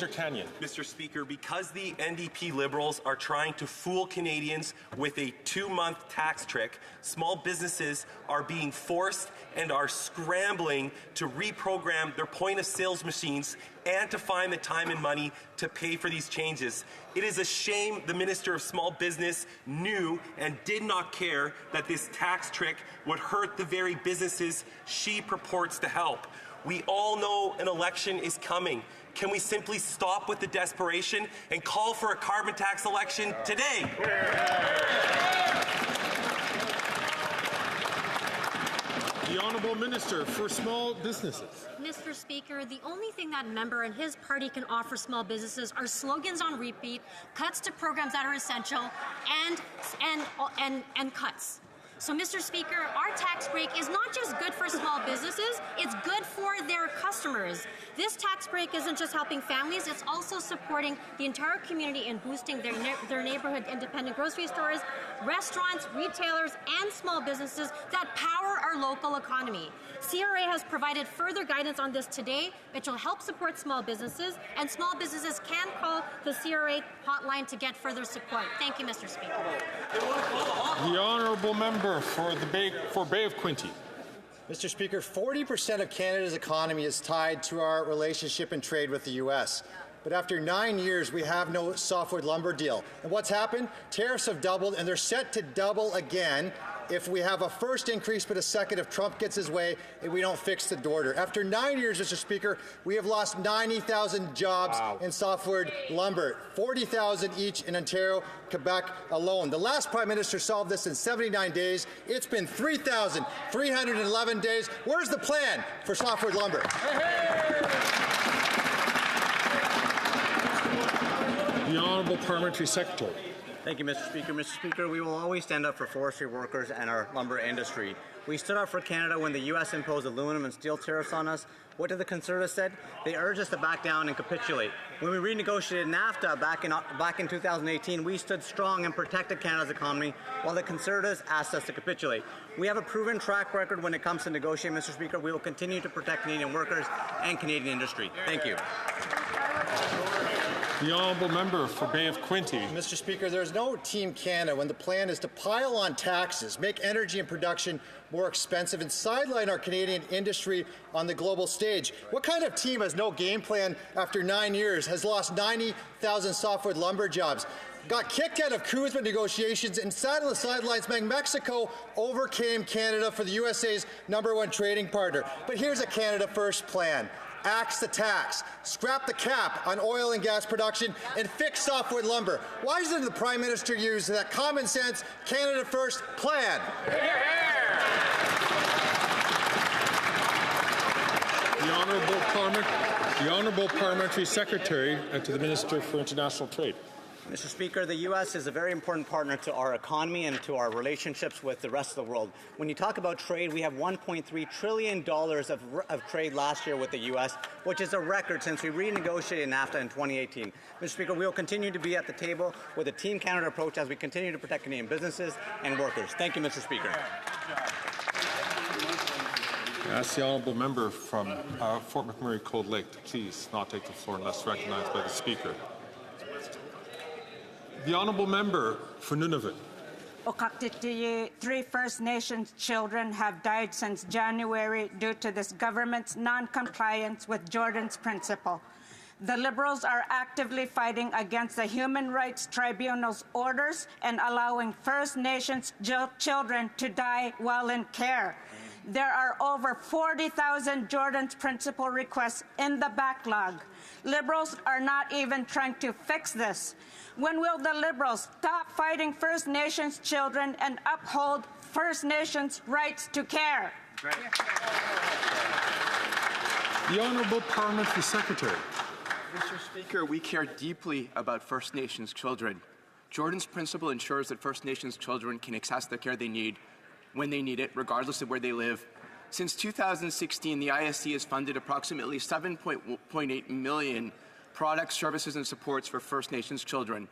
Canyon. Mr. Speaker, because the NDP Liberals are trying to fool Canadians with a 2-month tax trick, small businesses are being forced and are scrambling to reprogram their point-of-sales machines and to find the time and money to pay for these changes. It is a shame the Minister of Small Business knew and did not care that this tax trick would hurt the very businesses she purports to help. We all know an election is coming. Can we simply stop with the desperation and call for a carbon tax election today? The Honourable Minister for Small Businesses. Mr. Speaker, the only thing that member and his party can offer small businesses are slogans on repeat, cuts to programs that are essential, and cuts. So, Mr. Speaker, our tax break is not just good for small businesses, it's good for their customers. This tax break isn't just helping families, it's also supporting the entire community and boosting their neighborhood independent grocery stores, restaurants, retailers, and small businesses that power our local economy. CRA has provided further guidance on this today, which will help support small businesses, and small businesses can call the CRA hotline to get further support. Thank you, Mr. Speaker. The Honourable Member for Bay of Quinte. Mr. Speaker, 40% of Canada's economy is tied to our relationship and trade with the U.S. But after 9 years, we have no softwood lumber deal. And what's happened? Tariffs have doubled, and they're set to double again if we have a first increase but a second if Trump gets his way and we don't fix the border. After 9 years, Mr. Speaker, we have lost 90,000 jobs in softwood lumber, 40,000 each in Ontario, Quebec alone. The last Prime Minister solved this in 79 days. It's been 3,311 days. Where's the plan for softwood lumber? The Honourable Parliamentary Secretary. Thank you, Mr. Speaker. Mr. Speaker, we will always stand up for forestry workers and our lumber industry. We stood up for Canada when the U.S. imposed aluminum and steel tariffs on us. What did the Conservatives said? They urged us to back down and capitulate. When we renegotiated NAFTA back in 2018, we stood strong and protected Canada's economy, while the Conservatives asked us to capitulate. We have a proven track record when it comes to negotiating, Mr. Speaker. We will continue to protect Canadian workers and Canadian industry. Thank you. The honourable member for Bay of Quinte. Mr. Speaker, there's no Team Canada when the plan is to pile on taxes, make energy and production more expensive, and sideline our Canadian industry on the global stage. What kind of team has no game plan after 9 years, has lost 90,000 softwood lumber jobs, got kicked out of CUSMA negotiations, and sat on the sidelines when Mexico overcame Canada for the USA's #1 trading partner? But here's a Canada First plan. Axe the tax, scrap the cap on oil and gas production, and fix softwood lumber. Why doesn't the Prime Minister use that common sense Canada First plan? The Honourable Parliamentary Secretary to the Minister for International Trade. Mr. Speaker, the U.S. is a very important partner to our economy and to our relationships with the rest of the world. When you talk about trade, we have $1.3 trillion of trade last year with the U.S., which is a record since we renegotiated NAFTA in 2018. Mr. Speaker, we will continue to be at the table with a Team Canada approach as we continue to protect Canadian businesses and workers. Thank you, Mr. Speaker. I ask the honourable member from Fort McMurray Cold Lake to please not take the floor unless recognized by the Speaker. The honourable member for Nunavut. Okaktitiyi, 3 First Nations children have died since January due to this government's non-compliance with Jordan's Principle. The Liberals are actively fighting against the Human Rights Tribunal's orders and allowing First Nations children to die while in care. There are over 40,000 Jordan's Principle requests in the backlog. Liberals are not even trying to fix this. When will the Liberals stop fighting First Nations children and uphold First Nations rights to care? The Honourable Parliamentary Secretary. Mr. Speaker, we care deeply about First Nations children. Jordan's Principle ensures that First Nations children can access the care they need when they need it, regardless of where they live. Since 2016, the ISC has funded approximately $7.8 million products, services, and supports for First Nations children.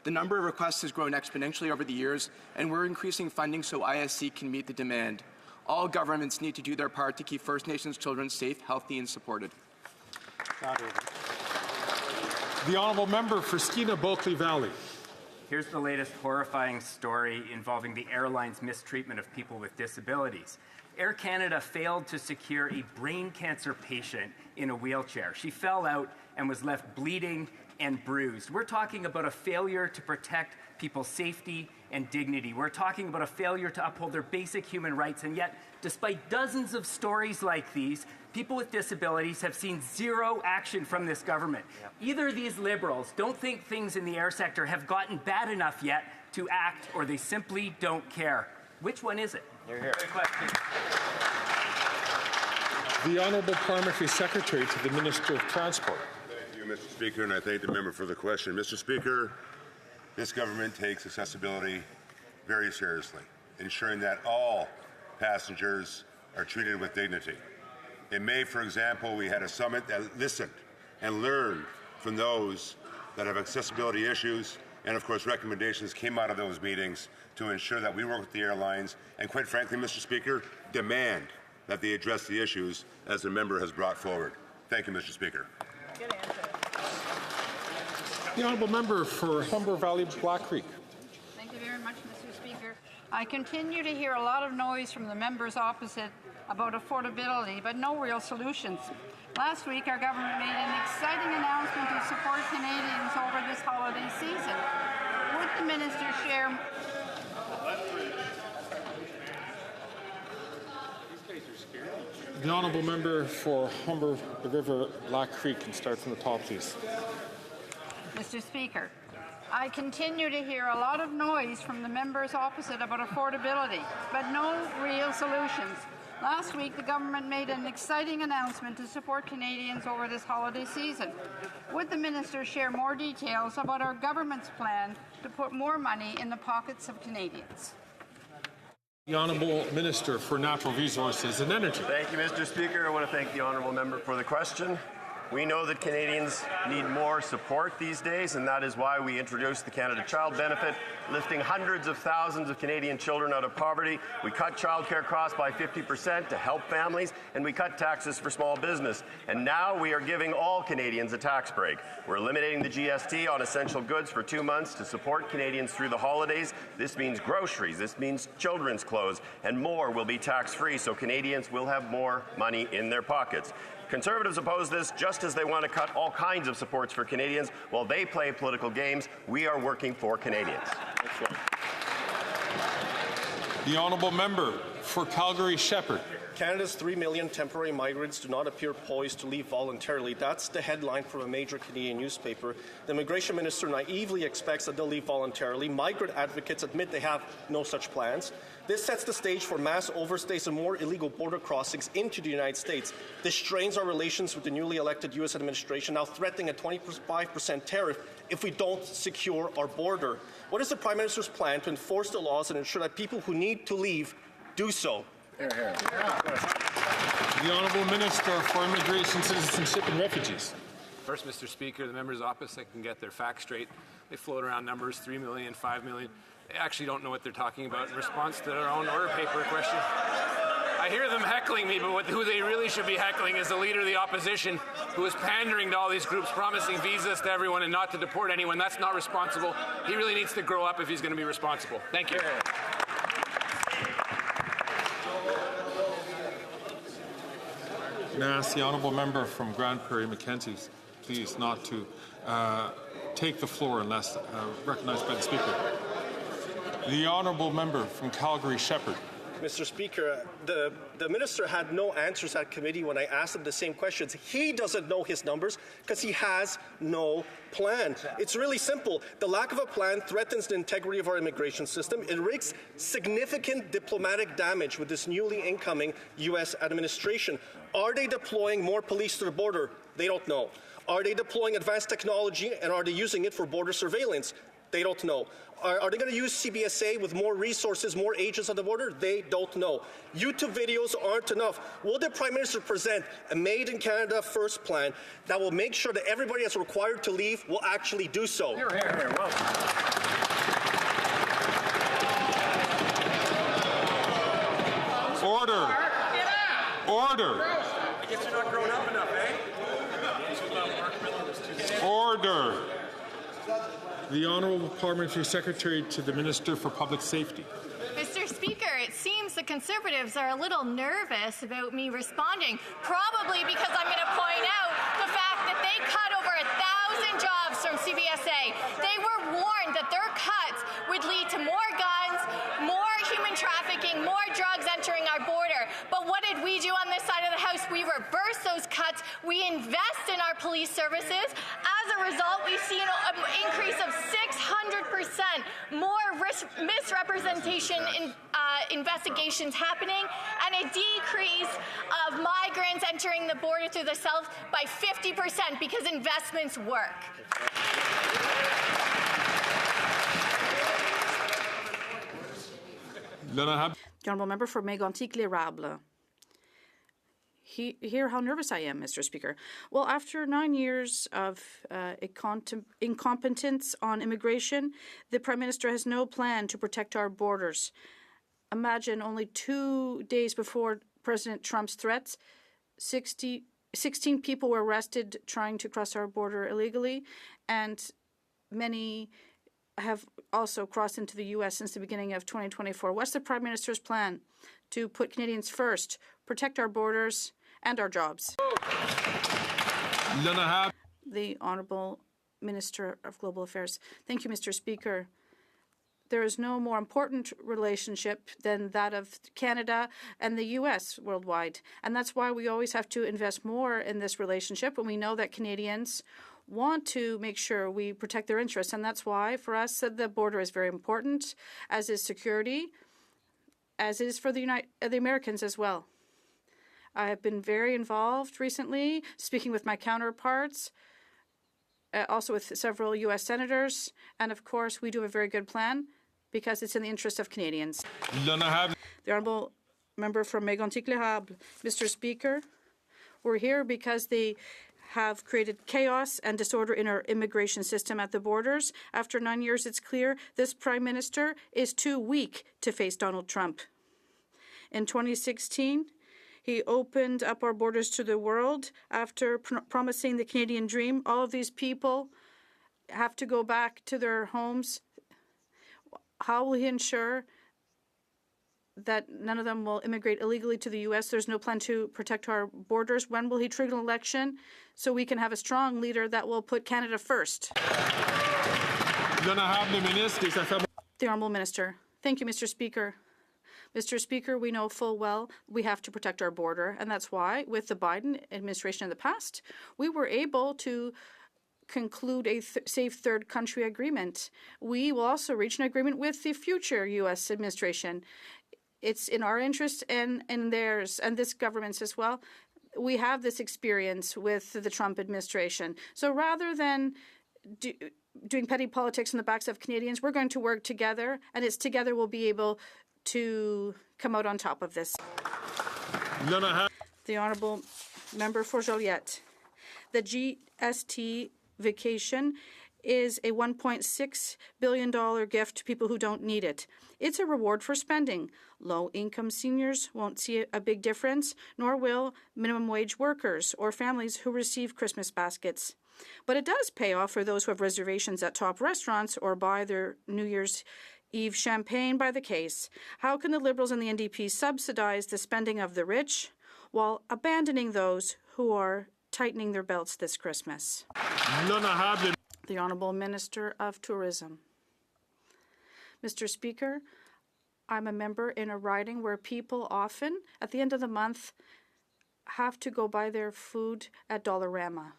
The number of requests has grown exponentially over the years, and we're increasing funding so ISC can meet the demand. All governments need to do their part to keep First Nations children safe, healthy, and supported. The honourable member for Skeena-Bulkley Valley. Here's the latest horrifying story involving the airline's mistreatment of people with disabilities. Air Canada failed to secure a brain cancer patient in a wheelchair. She fell out and was left bleeding and bruised. We're talking about a failure to protect people's safety and dignity. We're talking about a failure to uphold their basic human rights, and yet, despite dozens of stories like these, people with disabilities have seen zero action from this government. Either these Liberals don't think things in the air sector have gotten bad enough yet to act, or they simply don't care. Which one is it? Here. The Honourable Parliamentary Secretary to the Minister of Transport. Thank you, Mr. Speaker, and I thank the member for the question. Mr. Speaker, this government takes accessibility very seriously, ensuring that all passengers are treated with dignity. In May, for example, we had a summit that listened and learned from those that have accessibility issues, and of course recommendations came out of those meetings to ensure that we work with the airlines and, quite frankly, Mr. Speaker, demand that they address the issues as the member has brought forward. Thank you, Mr. Speaker. Good answer. The honourable member for Humber Valley Black Creek. Thank you very much, Mr. Speaker. I continue to hear a lot of noise from the members opposite about affordability, but no real solutions. Last week, our government made an exciting announcement to support Canadians over this holiday season. Would the minister share... The honourable member for Humber River Black Creek can start from the top, please. Mr. Speaker, I continue to hear a lot of noise from the members opposite about affordability, but no real solutions. Last week, the government made an exciting announcement to support Canadians over this holiday season. Would the minister share more details about our government's plan to put more money in the pockets of Canadians? The Honourable Minister for Natural Resources and Energy. Thank you, Mr. Speaker. I want to thank the Honourable Member for the question. We know that Canadians need more support these days, and that is why we introduced the Canada Child Benefit, lifting hundreds of thousands of Canadian children out of poverty. We cut childcare costs by 50% to help families, and we cut taxes for small business. And now we are giving all Canadians a tax break. We're eliminating the GST on essential goods for 2 months to support Canadians through the holidays. This means groceries, this means children's clothes, and more will be tax-free, so Canadians will have more money in their pockets. Conservatives oppose this just as they want to cut all kinds of supports for Canadians. While they play political games, we are working for Canadians. The Honourable Member for Calgary-Shepherd. Canada's 3 million temporary migrants do not appear poised to leave voluntarily. That's the headline from a major Canadian newspaper. The immigration minister naively expects that they'll leave voluntarily. Migrant advocates admit they have no such plans. This sets the stage for mass overstays and more illegal border crossings into the United States. This strains our relations with the newly elected U.S. administration, now threatening a 25% tariff if we don't secure our border. What is the Prime Minister's plan to enforce the laws and ensure that people who need to leave do so? The Honourable Minister for Immigration, Citizenship and Refugees. First, Mr. Speaker, the members opposite can get their facts straight. They float around numbers, 3 million, 5 million. They actually don't know what they're talking about in response to their own order paper question. I hear them heckling me, but who they really should be heckling is the leader of the opposition, who is pandering to all these groups, promising visas to everyone and not to deport anyone. That's not responsible. He really needs to grow up if he's going to be responsible. Thank you. And I ask the Honourable Member from Grand Prairie Mackenzie, please not to take the floor unless recognised by the Speaker. The Honourable Member from Calgary-Shepherd. Mr. Speaker, the minister had no answers at committee when I asked him the same questions. He doesn't know his numbers because he has no plan. It's really simple. The lack of a plan threatens the integrity of our immigration system. It risks significant diplomatic damage with this newly incoming U.S. administration. Are they deploying more police to the border? They don't know. Are they deploying advanced technology, and are they using it for border surveillance? They don't know. Are they going to use CBSA with more resources, more agents on the border? They don't know. YouTube videos aren't enough. Will the Prime Minister present a Made in Canada First plan that will make sure that everybody that's required to leave will actually do so? Hear, hear, hear. Well. Order. Order. I guess you're not grown up enough, eh? Order. The Honourable Parliamentary Secretary to the Minister for Public Safety. Mr. Speaker, it seems the Conservatives are a little nervous about me responding, probably because I'm going to point out the fact that they cut over 1,000 jobs from CBSA. They were warned that their cuts would lead to more guns, more human trafficking, more drugs entering our border. But what did we do on this side of the House? We reversed those cuts. We invest in our police services. As a result, we've seen an increase of 600% more misrepresentation in investigations happening, and a decrease of migrants entering the border through the south by 50% because investments work. The Honourable Member for Mégantic-l'Érable. Hear how nervous I am, Mr. Speaker. Well, after 9 years of incompetence on immigration, the Prime Minister has no plan to protect our borders. Imagine only 2 days before President Trump's threats, 16 people were arrested trying to cross our border illegally, and many have also crossed into the U.S. since the beginning of 2024. What's the Prime Minister's plan to put Canadians first, protect our borders and our jobs? The Honourable Minister of Global Affairs. Thank you, Mr. Speaker. There is no more important relationship than that of Canada and the U.S. worldwide. And that's why we always have to invest more in this relationship when we know that Canadians want to make sure we protect their interests. And that's why, for us, the border is very important, as is security, as is for the Americans as well. I have been very involved recently, speaking with my counterparts, also with several U.S. senators, and of course, we do have a very good plan because it's in the interest of Canadians. The Honourable Member from Mégantic-Les-Sables. Mr. Speaker, we're here because they have created chaos and disorder in our immigration system at the borders. After 9 years, it's clear this Prime Minister is too weak to face Donald Trump. In 2016, he opened up our borders to the world after promising the Canadian dream. All of these people have to go back to their homes. How will he ensure that none of them will immigrate illegally to the U.S.? There's no plan to protect our borders. When will he trigger an election so we can have a strong leader that will put Canada first? The Honourable Minister. Thank you, Mr. Speaker. Mr. Speaker, we know full well we have to protect our border, and that's why, with the Biden administration in the past, we were able to conclude a safe third country agreement. We will also reach an agreement with the future U.S. administration. It's in our interest and in theirs, and this government's as well. We have this experience with the Trump administration. So rather than doing petty politics on the backs of Canadians, we're going to work together, and it's together we'll be able to come out on top of this. The Honourable Member for Joliette. The GST vacation is a $1.6 billion gift to people who don't need it. It's a reward for spending. Low-income seniors won't see a big difference, nor will minimum wage workers or families who receive Christmas baskets. But it does pay off for those who have reservations at top restaurants or buy their New Year's Eve champagne by the case. How can the Liberals and the NDP subsidize the spending of the rich while abandoning those who are tightening their belts this Christmas? The Honourable Minister of Tourism. Mr. Speaker, I'm a member in a riding where people often, at the end of the month, have to go buy their food at Dollarama.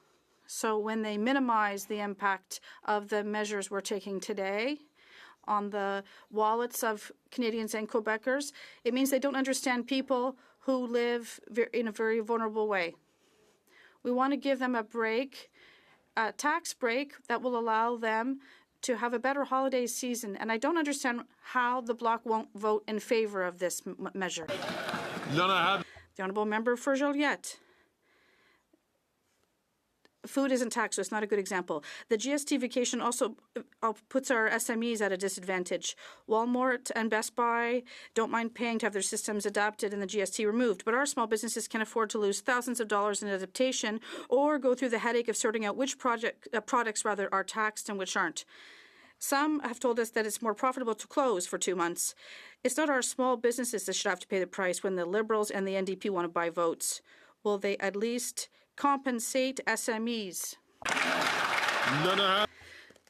So when they minimize the impact of the measures we're taking today on the wallets of Canadians and Quebecers, it means they don't understand people who live in a very vulnerable way. We want to give them a break, a tax break that will allow them to have a better holiday season. And I don't understand how the Bloc won't vote in favor of this measure. The Honourable Member for Joliette. Food isn't taxed, so it's not a good example. The GST vacation also puts our SMEs at a disadvantage. Walmart and Best Buy don't mind paying to have their systems adapted and the GST removed, but our small businesses can afford to lose thousands of dollars in adaptation or go through the headache of sorting out which products are taxed and which aren't. Some have told us that it's more profitable to close for 2 months. It's not our small businesses that should have to pay the price when the Liberals and the NDP want to buy votes. Will they at least compensate SMEs?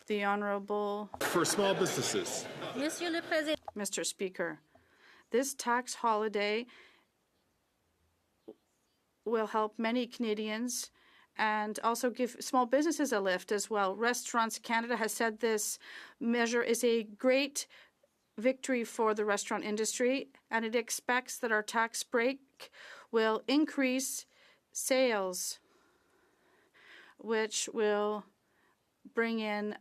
The Honourable for small businesses. Mr. Speaker, this tax holiday will help many Canadians and also give small businesses a lift as well. Restaurants Canada has said this measure is a great victory for the restaurant industry, and it expects that our tax break will increase sales, which will bring in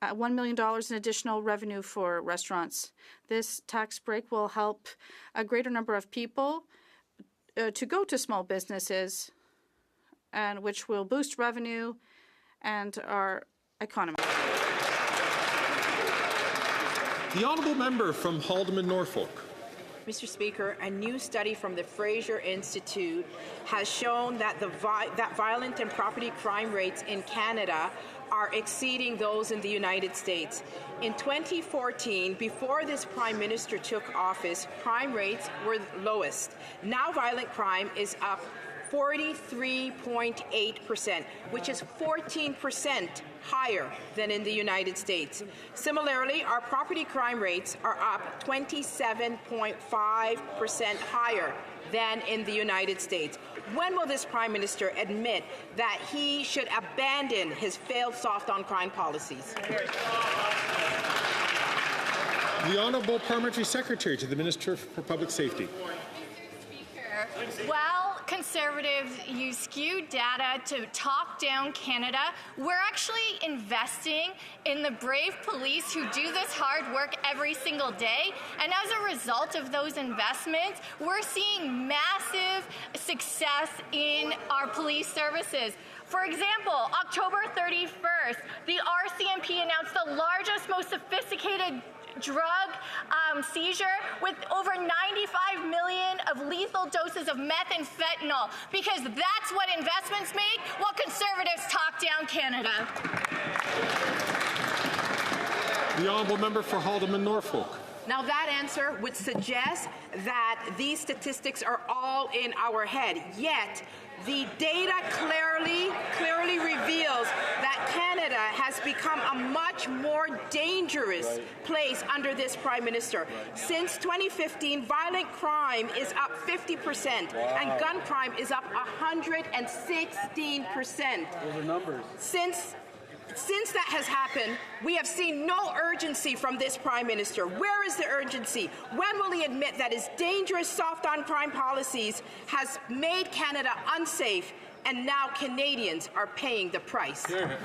$1 million in additional revenue for restaurants. This tax break will help a greater number of people to go to small businesses, and which will boost revenue and our economy. The Honourable Member from Haldimand, Norfolk. Mr. Speaker, a new study from the Fraser Institute has shown that that violent and property crime rates in Canada are exceeding those in the United States. In 2014, before this Prime Minister took office, crime rates were lowest. Now violent crime is up 43.8%, which is 14% higher than in the United States. Similarly, our property crime rates are up 27.5% higher than in the United States. When will this Prime Minister admit that he should abandon his failed soft-on-crime policies? The Honourable Parliamentary Secretary to the Minister for Public Safety. Mr. Speaker, well, Conservatives use skewed data to talk down Canada. We're actually investing in the brave police who do this hard work every single day. And as a result of those investments, we're seeing massive success in our police services. For example, October 31st, the RCMP announced the largest, most sophisticated drug seizure with over 95 million of lethal doses of meth and fentanyl, because that's what investments make while Conservatives talk down Canada. The honourable member for Haldeman Norfolk. Now that answer would suggest that these statistics are all in our head, yet the data clearly reveals that Canada has become a much more dangerous place under this Prime Minister. Since 2015, violent crime is up 50% and gun crime is up 116%. Those are numbers. Since that has happened, we have seen no urgency from this Prime Minister. Where is the urgency? When will he admit that his dangerous soft-on-crime policies has made Canada unsafe, and now Canadians are paying the price? The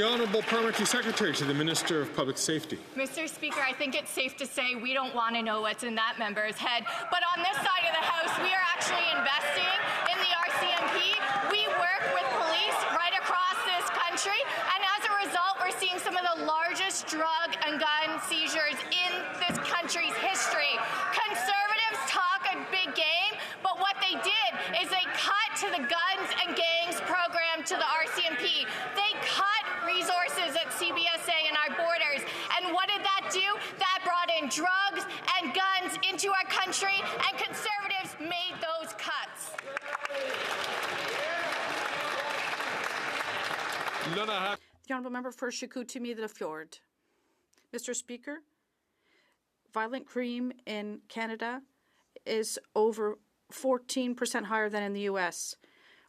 Honourable Parliamentary Secretary to the Minister of Public Safety. Mr. Speaker, I think it's safe to say we don't want to know what's in that member's head. But on this side of the House, we are actually investing in the RCMP. We work with police right across this country, and as a result, we're seeing some of the largest drug and gun seizures in this country's history. Conservatives talk a big game, but what they did is they cut to the guns and gangs program to the RCMP. They cut resources at CBSA and our borders. And what did that do? That brought in drugs and guns into our country, and Conservatives made those cuts. The honourable member for Chicoutimi-the-Fjord. Mr. Speaker, violent crime in Canada is over 14% higher than in the U.S.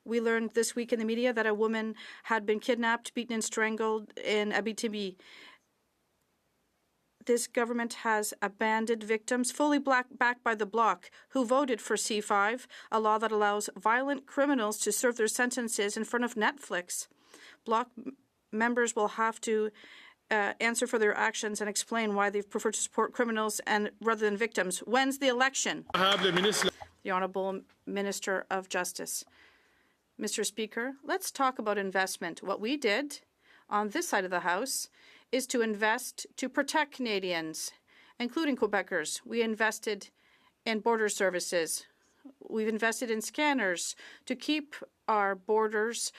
We learned this week in the media that a woman had been kidnapped, beaten and strangled in Abitibi. This government has abandoned victims, fully backed by the Bloc, who voted for C5, a law that allows violent criminals to serve their sentences in front of Netflix. Bloc members will have to answer for their actions and explain why they've preferred to support criminals rather than victims. When's the election? The Honourable Minister of Justice. Mr. Speaker, let's talk about investment. What we did on this side of the House is to invest to protect Canadians, including Quebecers. We invested in border services. We've invested in scanners to keep our borders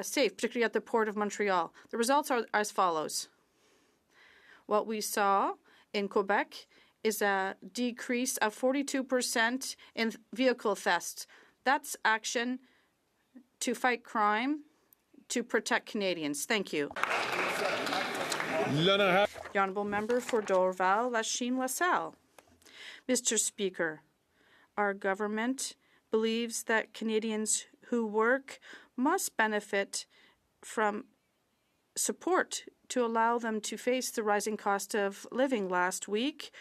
safe, particularly at the Port of Montreal. The results are as follows. What we saw in Quebec is a decrease of 42% in vehicle theft. That's action to fight crime, to protect Canadians. Thank you. The honourable member for Dorval-Lachine-LaSalle. Mr. Speaker, our government believes that Canadians who work must benefit from support to allow them to face the rising cost of living. Last week,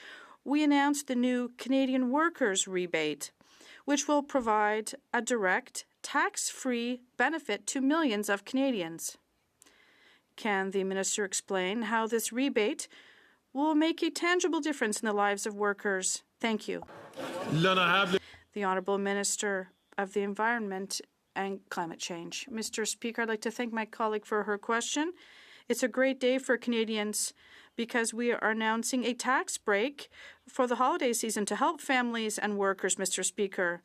we announced the new Canadian Workers Rebate, which will provide a direct, tax-free benefit to millions of Canadians. Can the minister explain how this rebate will make a tangible difference in the lives of workers? Thank you. The Honourable Minister of the Environment and Climate Change. Mr. Speaker, I'd like to thank my colleague for her question. It's a great day for Canadians because we are announcing a tax break for the holiday season to help families and workers, Mr. Speaker,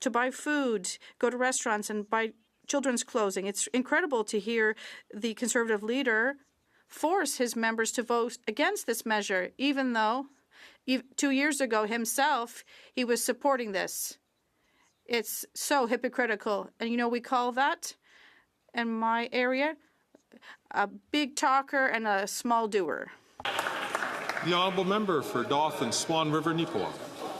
to buy food, go to restaurants and buy children's clothing. It's incredible to hear the Conservative leader force his members to vote against this measure, even though 2 years ago himself he was supporting this. It's so hypocritical. And you know we call that, in my area, a big talker and a small doer. The honourable member for Dauphin, Swan River, Neepawa.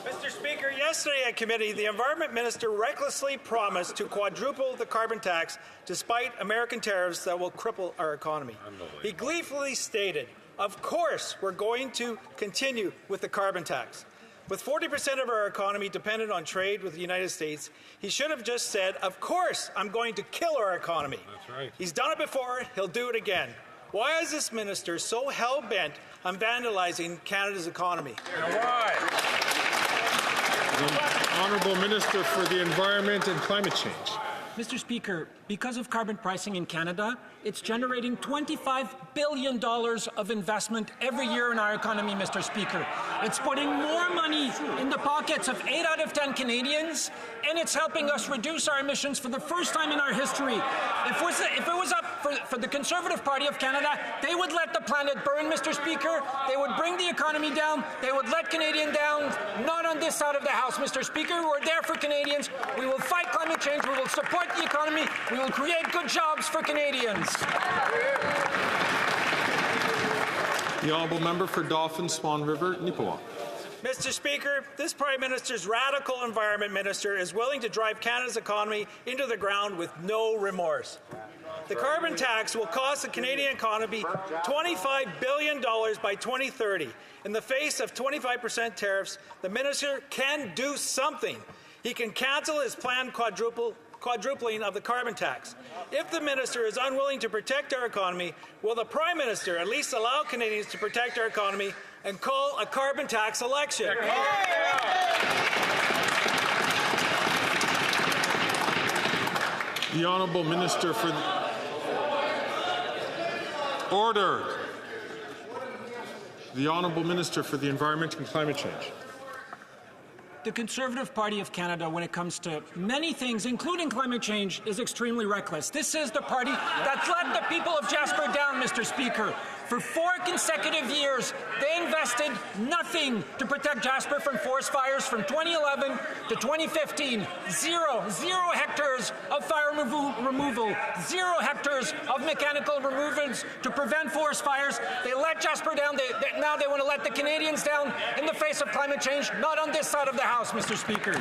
Mr. Speaker, yesterday at committee, the Environment Minister recklessly promised to quadruple the carbon tax despite American tariffs that will cripple our economy. He gleefully stated, "Of course, we're going to continue with the carbon tax." With 40% of our economy dependent on trade with the United States, he should have just said, of course, I'm going to kill our economy. That's right. He's done it before, he'll do it again. Why is this minister so hell-bent on vandalizing Canada's economy? And why? The Honourable Minister for the Environment and Climate Change. Mr. Speaker, because of carbon pricing in Canada, it's generating $25 billion of investment every year in our economy, Mr. Speaker. It's putting more money in the pockets of 8 out of 10 Canadians, and it's helping us reduce our emissions for the first time in our history. If it was up for the Conservative Party of Canada, they would let the planet burn, Mr. Speaker. They would bring the economy down. They would let Canadians down. Not on this side of the House, Mr. Speaker. We're there for Canadians. We will fight climate change. We will support the economy. We will create good jobs for Canadians. The Honourable Member for Dauphin, Swan River, Nipawin. Mr. Speaker, this Prime Minister's radical environment minister is willing to drive Canada's economy into the ground with no remorse. The carbon tax will cost the Canadian economy $25 billion by 2030. In the face of 25% tariffs, the minister can do something. He can cancel his planned quadrupling of the carbon tax. If the minister is unwilling to protect our economy, will the Prime Minister at least allow Canadians to protect our economy and call a carbon tax election? The Honourable Minister for Order. The Honourable Minister for the Environment and Climate Change. The Conservative Party of Canada, when it comes to many things, including climate change, is extremely reckless. This is the party that's let the people of Jasper down, Mr. Speaker. For 4 consecutive years, they invested nothing to protect Jasper from forest fires from 2011 to 2015. Zero hectares of fire removal, 0 hectares of mechanical removals to prevent forest fires. They let Jasper down. Now they want to let the Canadians down in the face of climate change. Not on this side of the House, Mr. Speaker.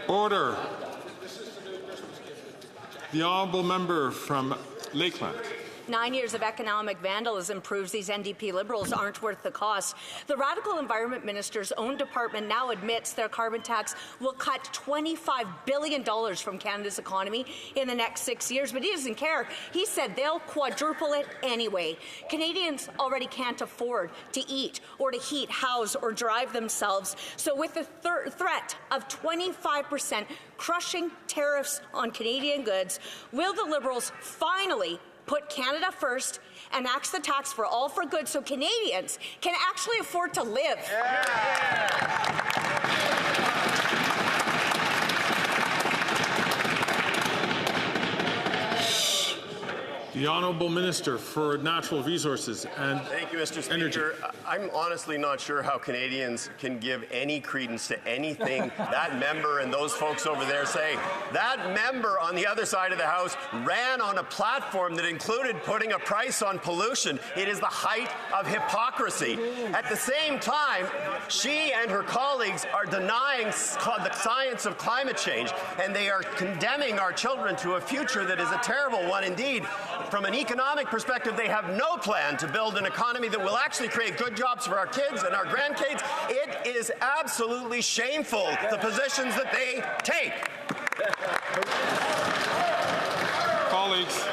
Order. The Honourable Member from Lakeland. 9 years of economic vandalism proves these NDP Liberals aren't worth the cost. The radical environment minister's own department now admits their carbon tax will cut $25 billion from Canada's economy in the next 6 years, but he doesn't care. He said they'll quadruple it anyway. Canadians already can't afford to eat or to heat, house or drive themselves. So with the threat of 25% crushing tariffs on Canadian goods, will the Liberals finally put Canada first and axe the tax for all for good so Canadians can actually afford to live? The Honourable Minister for Natural Resources and Thank you, Mr. Speaker. Energy. I'm honestly not sure how Canadians can give any credence to anything that member and those folks over there say. That member on the other side of the House ran on a platform that included putting a price on pollution. It is the height of hypocrisy. At the same time, she and her colleagues are denying the science of climate change, and they are condemning our children to a future that is a terrible one indeed. From an economic perspective, they have no plan to build an economy that will actually create good jobs for our kids and our grandkids. It is absolutely shameful, the positions that they take. Colleagues.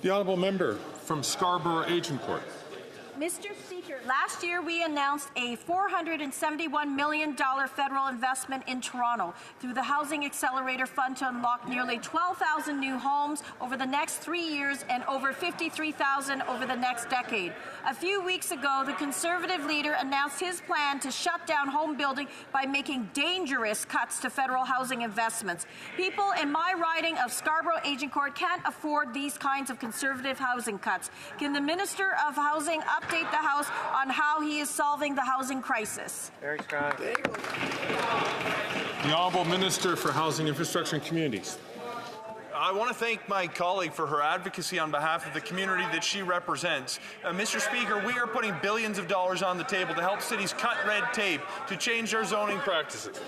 The Honourable Member from Scarborough Agincourt. Mr. Speaker, last year we announced a $471 million federal investment in Toronto through the Housing Accelerator Fund to unlock nearly 12,000 new homes over the next 3 years and over 53,000 over the next decade. A few weeks ago, the Conservative leader announced his plan to shut down home building by making dangerous cuts to federal housing investments. People in my riding of Scarborough Agincourt can't afford these kinds of Conservative housing cuts. Can the Minister of Housing update the House on how he is solving the housing crisis? Very strong. The Honourable Minister for Housing, Infrastructure and Communities. I want to thank my colleague for her advocacy on behalf of the community that she represents. Mr. Speaker, we are putting billions of dollars on the table to help cities cut red tape to change their zoning practices.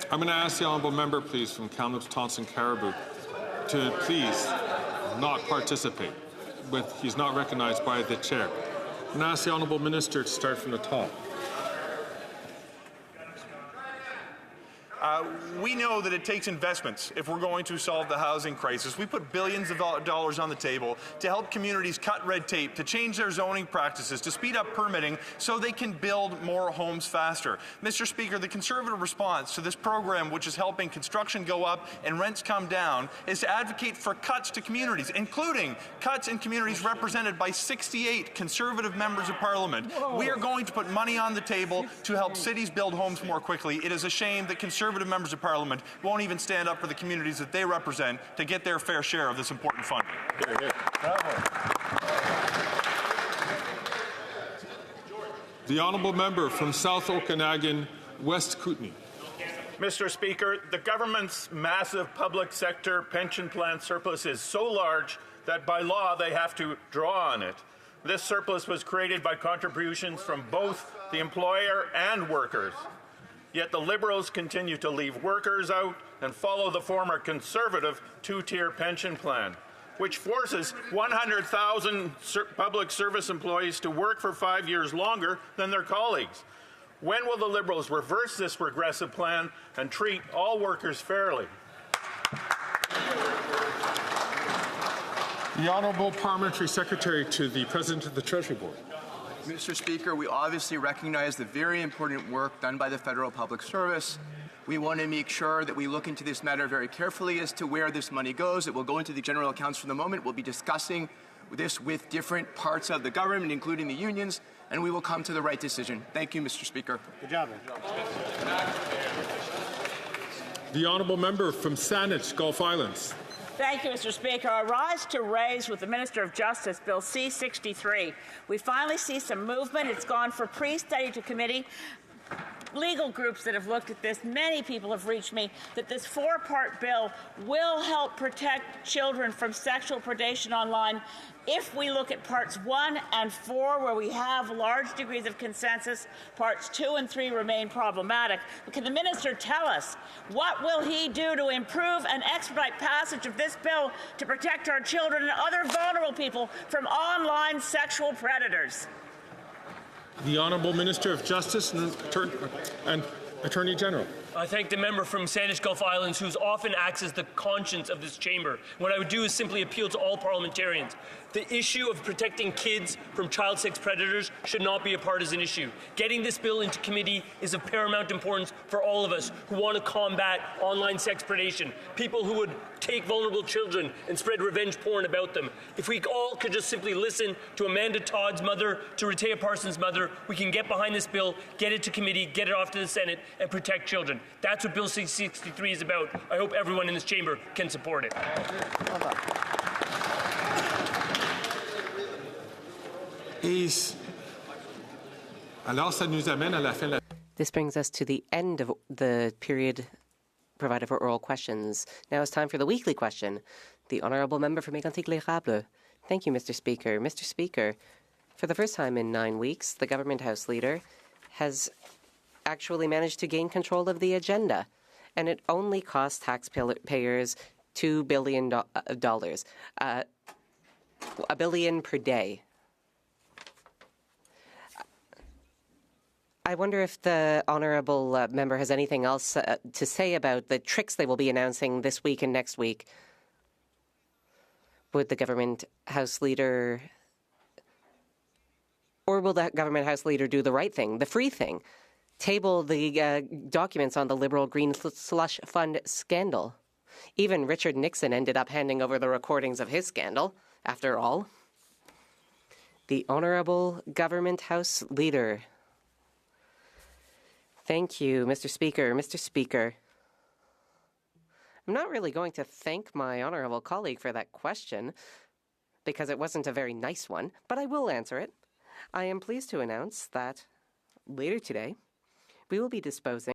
I'm going to ask the honourable member, please, from Kamloops, Thompson, Caribou, to please not participate. He's not recognized by the chair. I'm going to ask the honourable minister to start from the top. We know that it takes investments if we're going to solve the housing crisis. We put billions of dollars on the table to help communities cut red tape, to change their zoning practices, to speed up permitting so they can build more homes faster. Mr. Speaker, the Conservative response to this program, which is helping construction go up and rents come down, is to advocate for cuts to communities, including cuts in communities represented by 68 Conservative members of Parliament. Whoa. We are going to put money on the table to help cities build homes more quickly. It is a shame that Conservative members of Parliament won't even stand up for the communities that they represent to get their fair share of this important funding. The honourable member from South Okanagan, West Kootenay. Mr. Speaker, the government's massive public sector pension plan surplus is so large that by law they have to draw on it. This surplus was created by contributions from both the employer and workers. Yet the Liberals continue to leave workers out and follow the former Conservative two-tier pension plan, which forces 100,000 public service employees to work for 5 years longer than their colleagues. When will the Liberals reverse this regressive plan and treat all workers fairly? The Honourable Parliamentary Secretary to the President of the Treasury Board. Mr. Speaker, we obviously recognize the very important work done by the Federal Public Service. We want to make sure that we look into this matter very carefully as to where this money goes. It will go into the general accounts for the moment. We'll be discussing this with different parts of the government, including the unions, and we will come to the right decision. Thank you, Mr. Speaker. Good job. The honourable member from Saanich, Gulf Islands. Thank you, Mr. Speaker. I rise to raise with the Minister of Justice Bill C-63. We finally see some movement. It's gone for pre-study to committee. Legal groups that have looked at this, many people have reached me that this four-part bill will help protect children from sexual predation online if we look at parts 1 and 4, where we have large degrees of consensus. Parts 2 and 3 remain problematic. But can the minister tell us what will he do to improve and expedite passage of this bill to protect our children and other vulnerable people from online sexual predators? The Honourable Minister of Justice and Attorney General. I thank the member from Saanich Gulf Islands, who often acts as the conscience of this chamber. What I would do is simply appeal to all parliamentarians. The issue of protecting kids from child sex predators should not be a partisan issue. Getting this bill into committee is of paramount importance for all of us who want to combat online sex predation, people who would take vulnerable children and spread revenge porn about them. If we all could just simply listen to Amanda Todd's mother, to Rehtaeh Parsons' mother, we can get behind this bill, get it to committee, get it off to the Senate, and protect children. That's what Bill C-63 is about. I hope everyone in this chamber can support it. This brings us to the end of the period provided for oral questions. Now it's time for the weekly question. The Honourable Member for Mégantic-Les-Érables. Thank you, Mr. Speaker. Mr. Speaker, for the first time in 9 weeks, the Government House Leader has actually managed to gain control of the agenda, and it only costs taxpayers $2 billion, $1 billion per day. I wonder if the honourable member has anything else to say about the tricks they will be announcing this week and next week. Would the Government House Leader, or will the Government House Leader do the right thing, the free thing, table the documents on the Liberal Green Slush Fund scandal? Even Richard Nixon ended up handing over the recordings of his scandal, after all. The Honourable Government House Leader. Thank you, Mr. Speaker. Mr. Speaker, I'm not really going to thank my honourable colleague for that question, because it wasn't a very nice one, but I will answer it. I am pleased to announce that later today, we will be disposing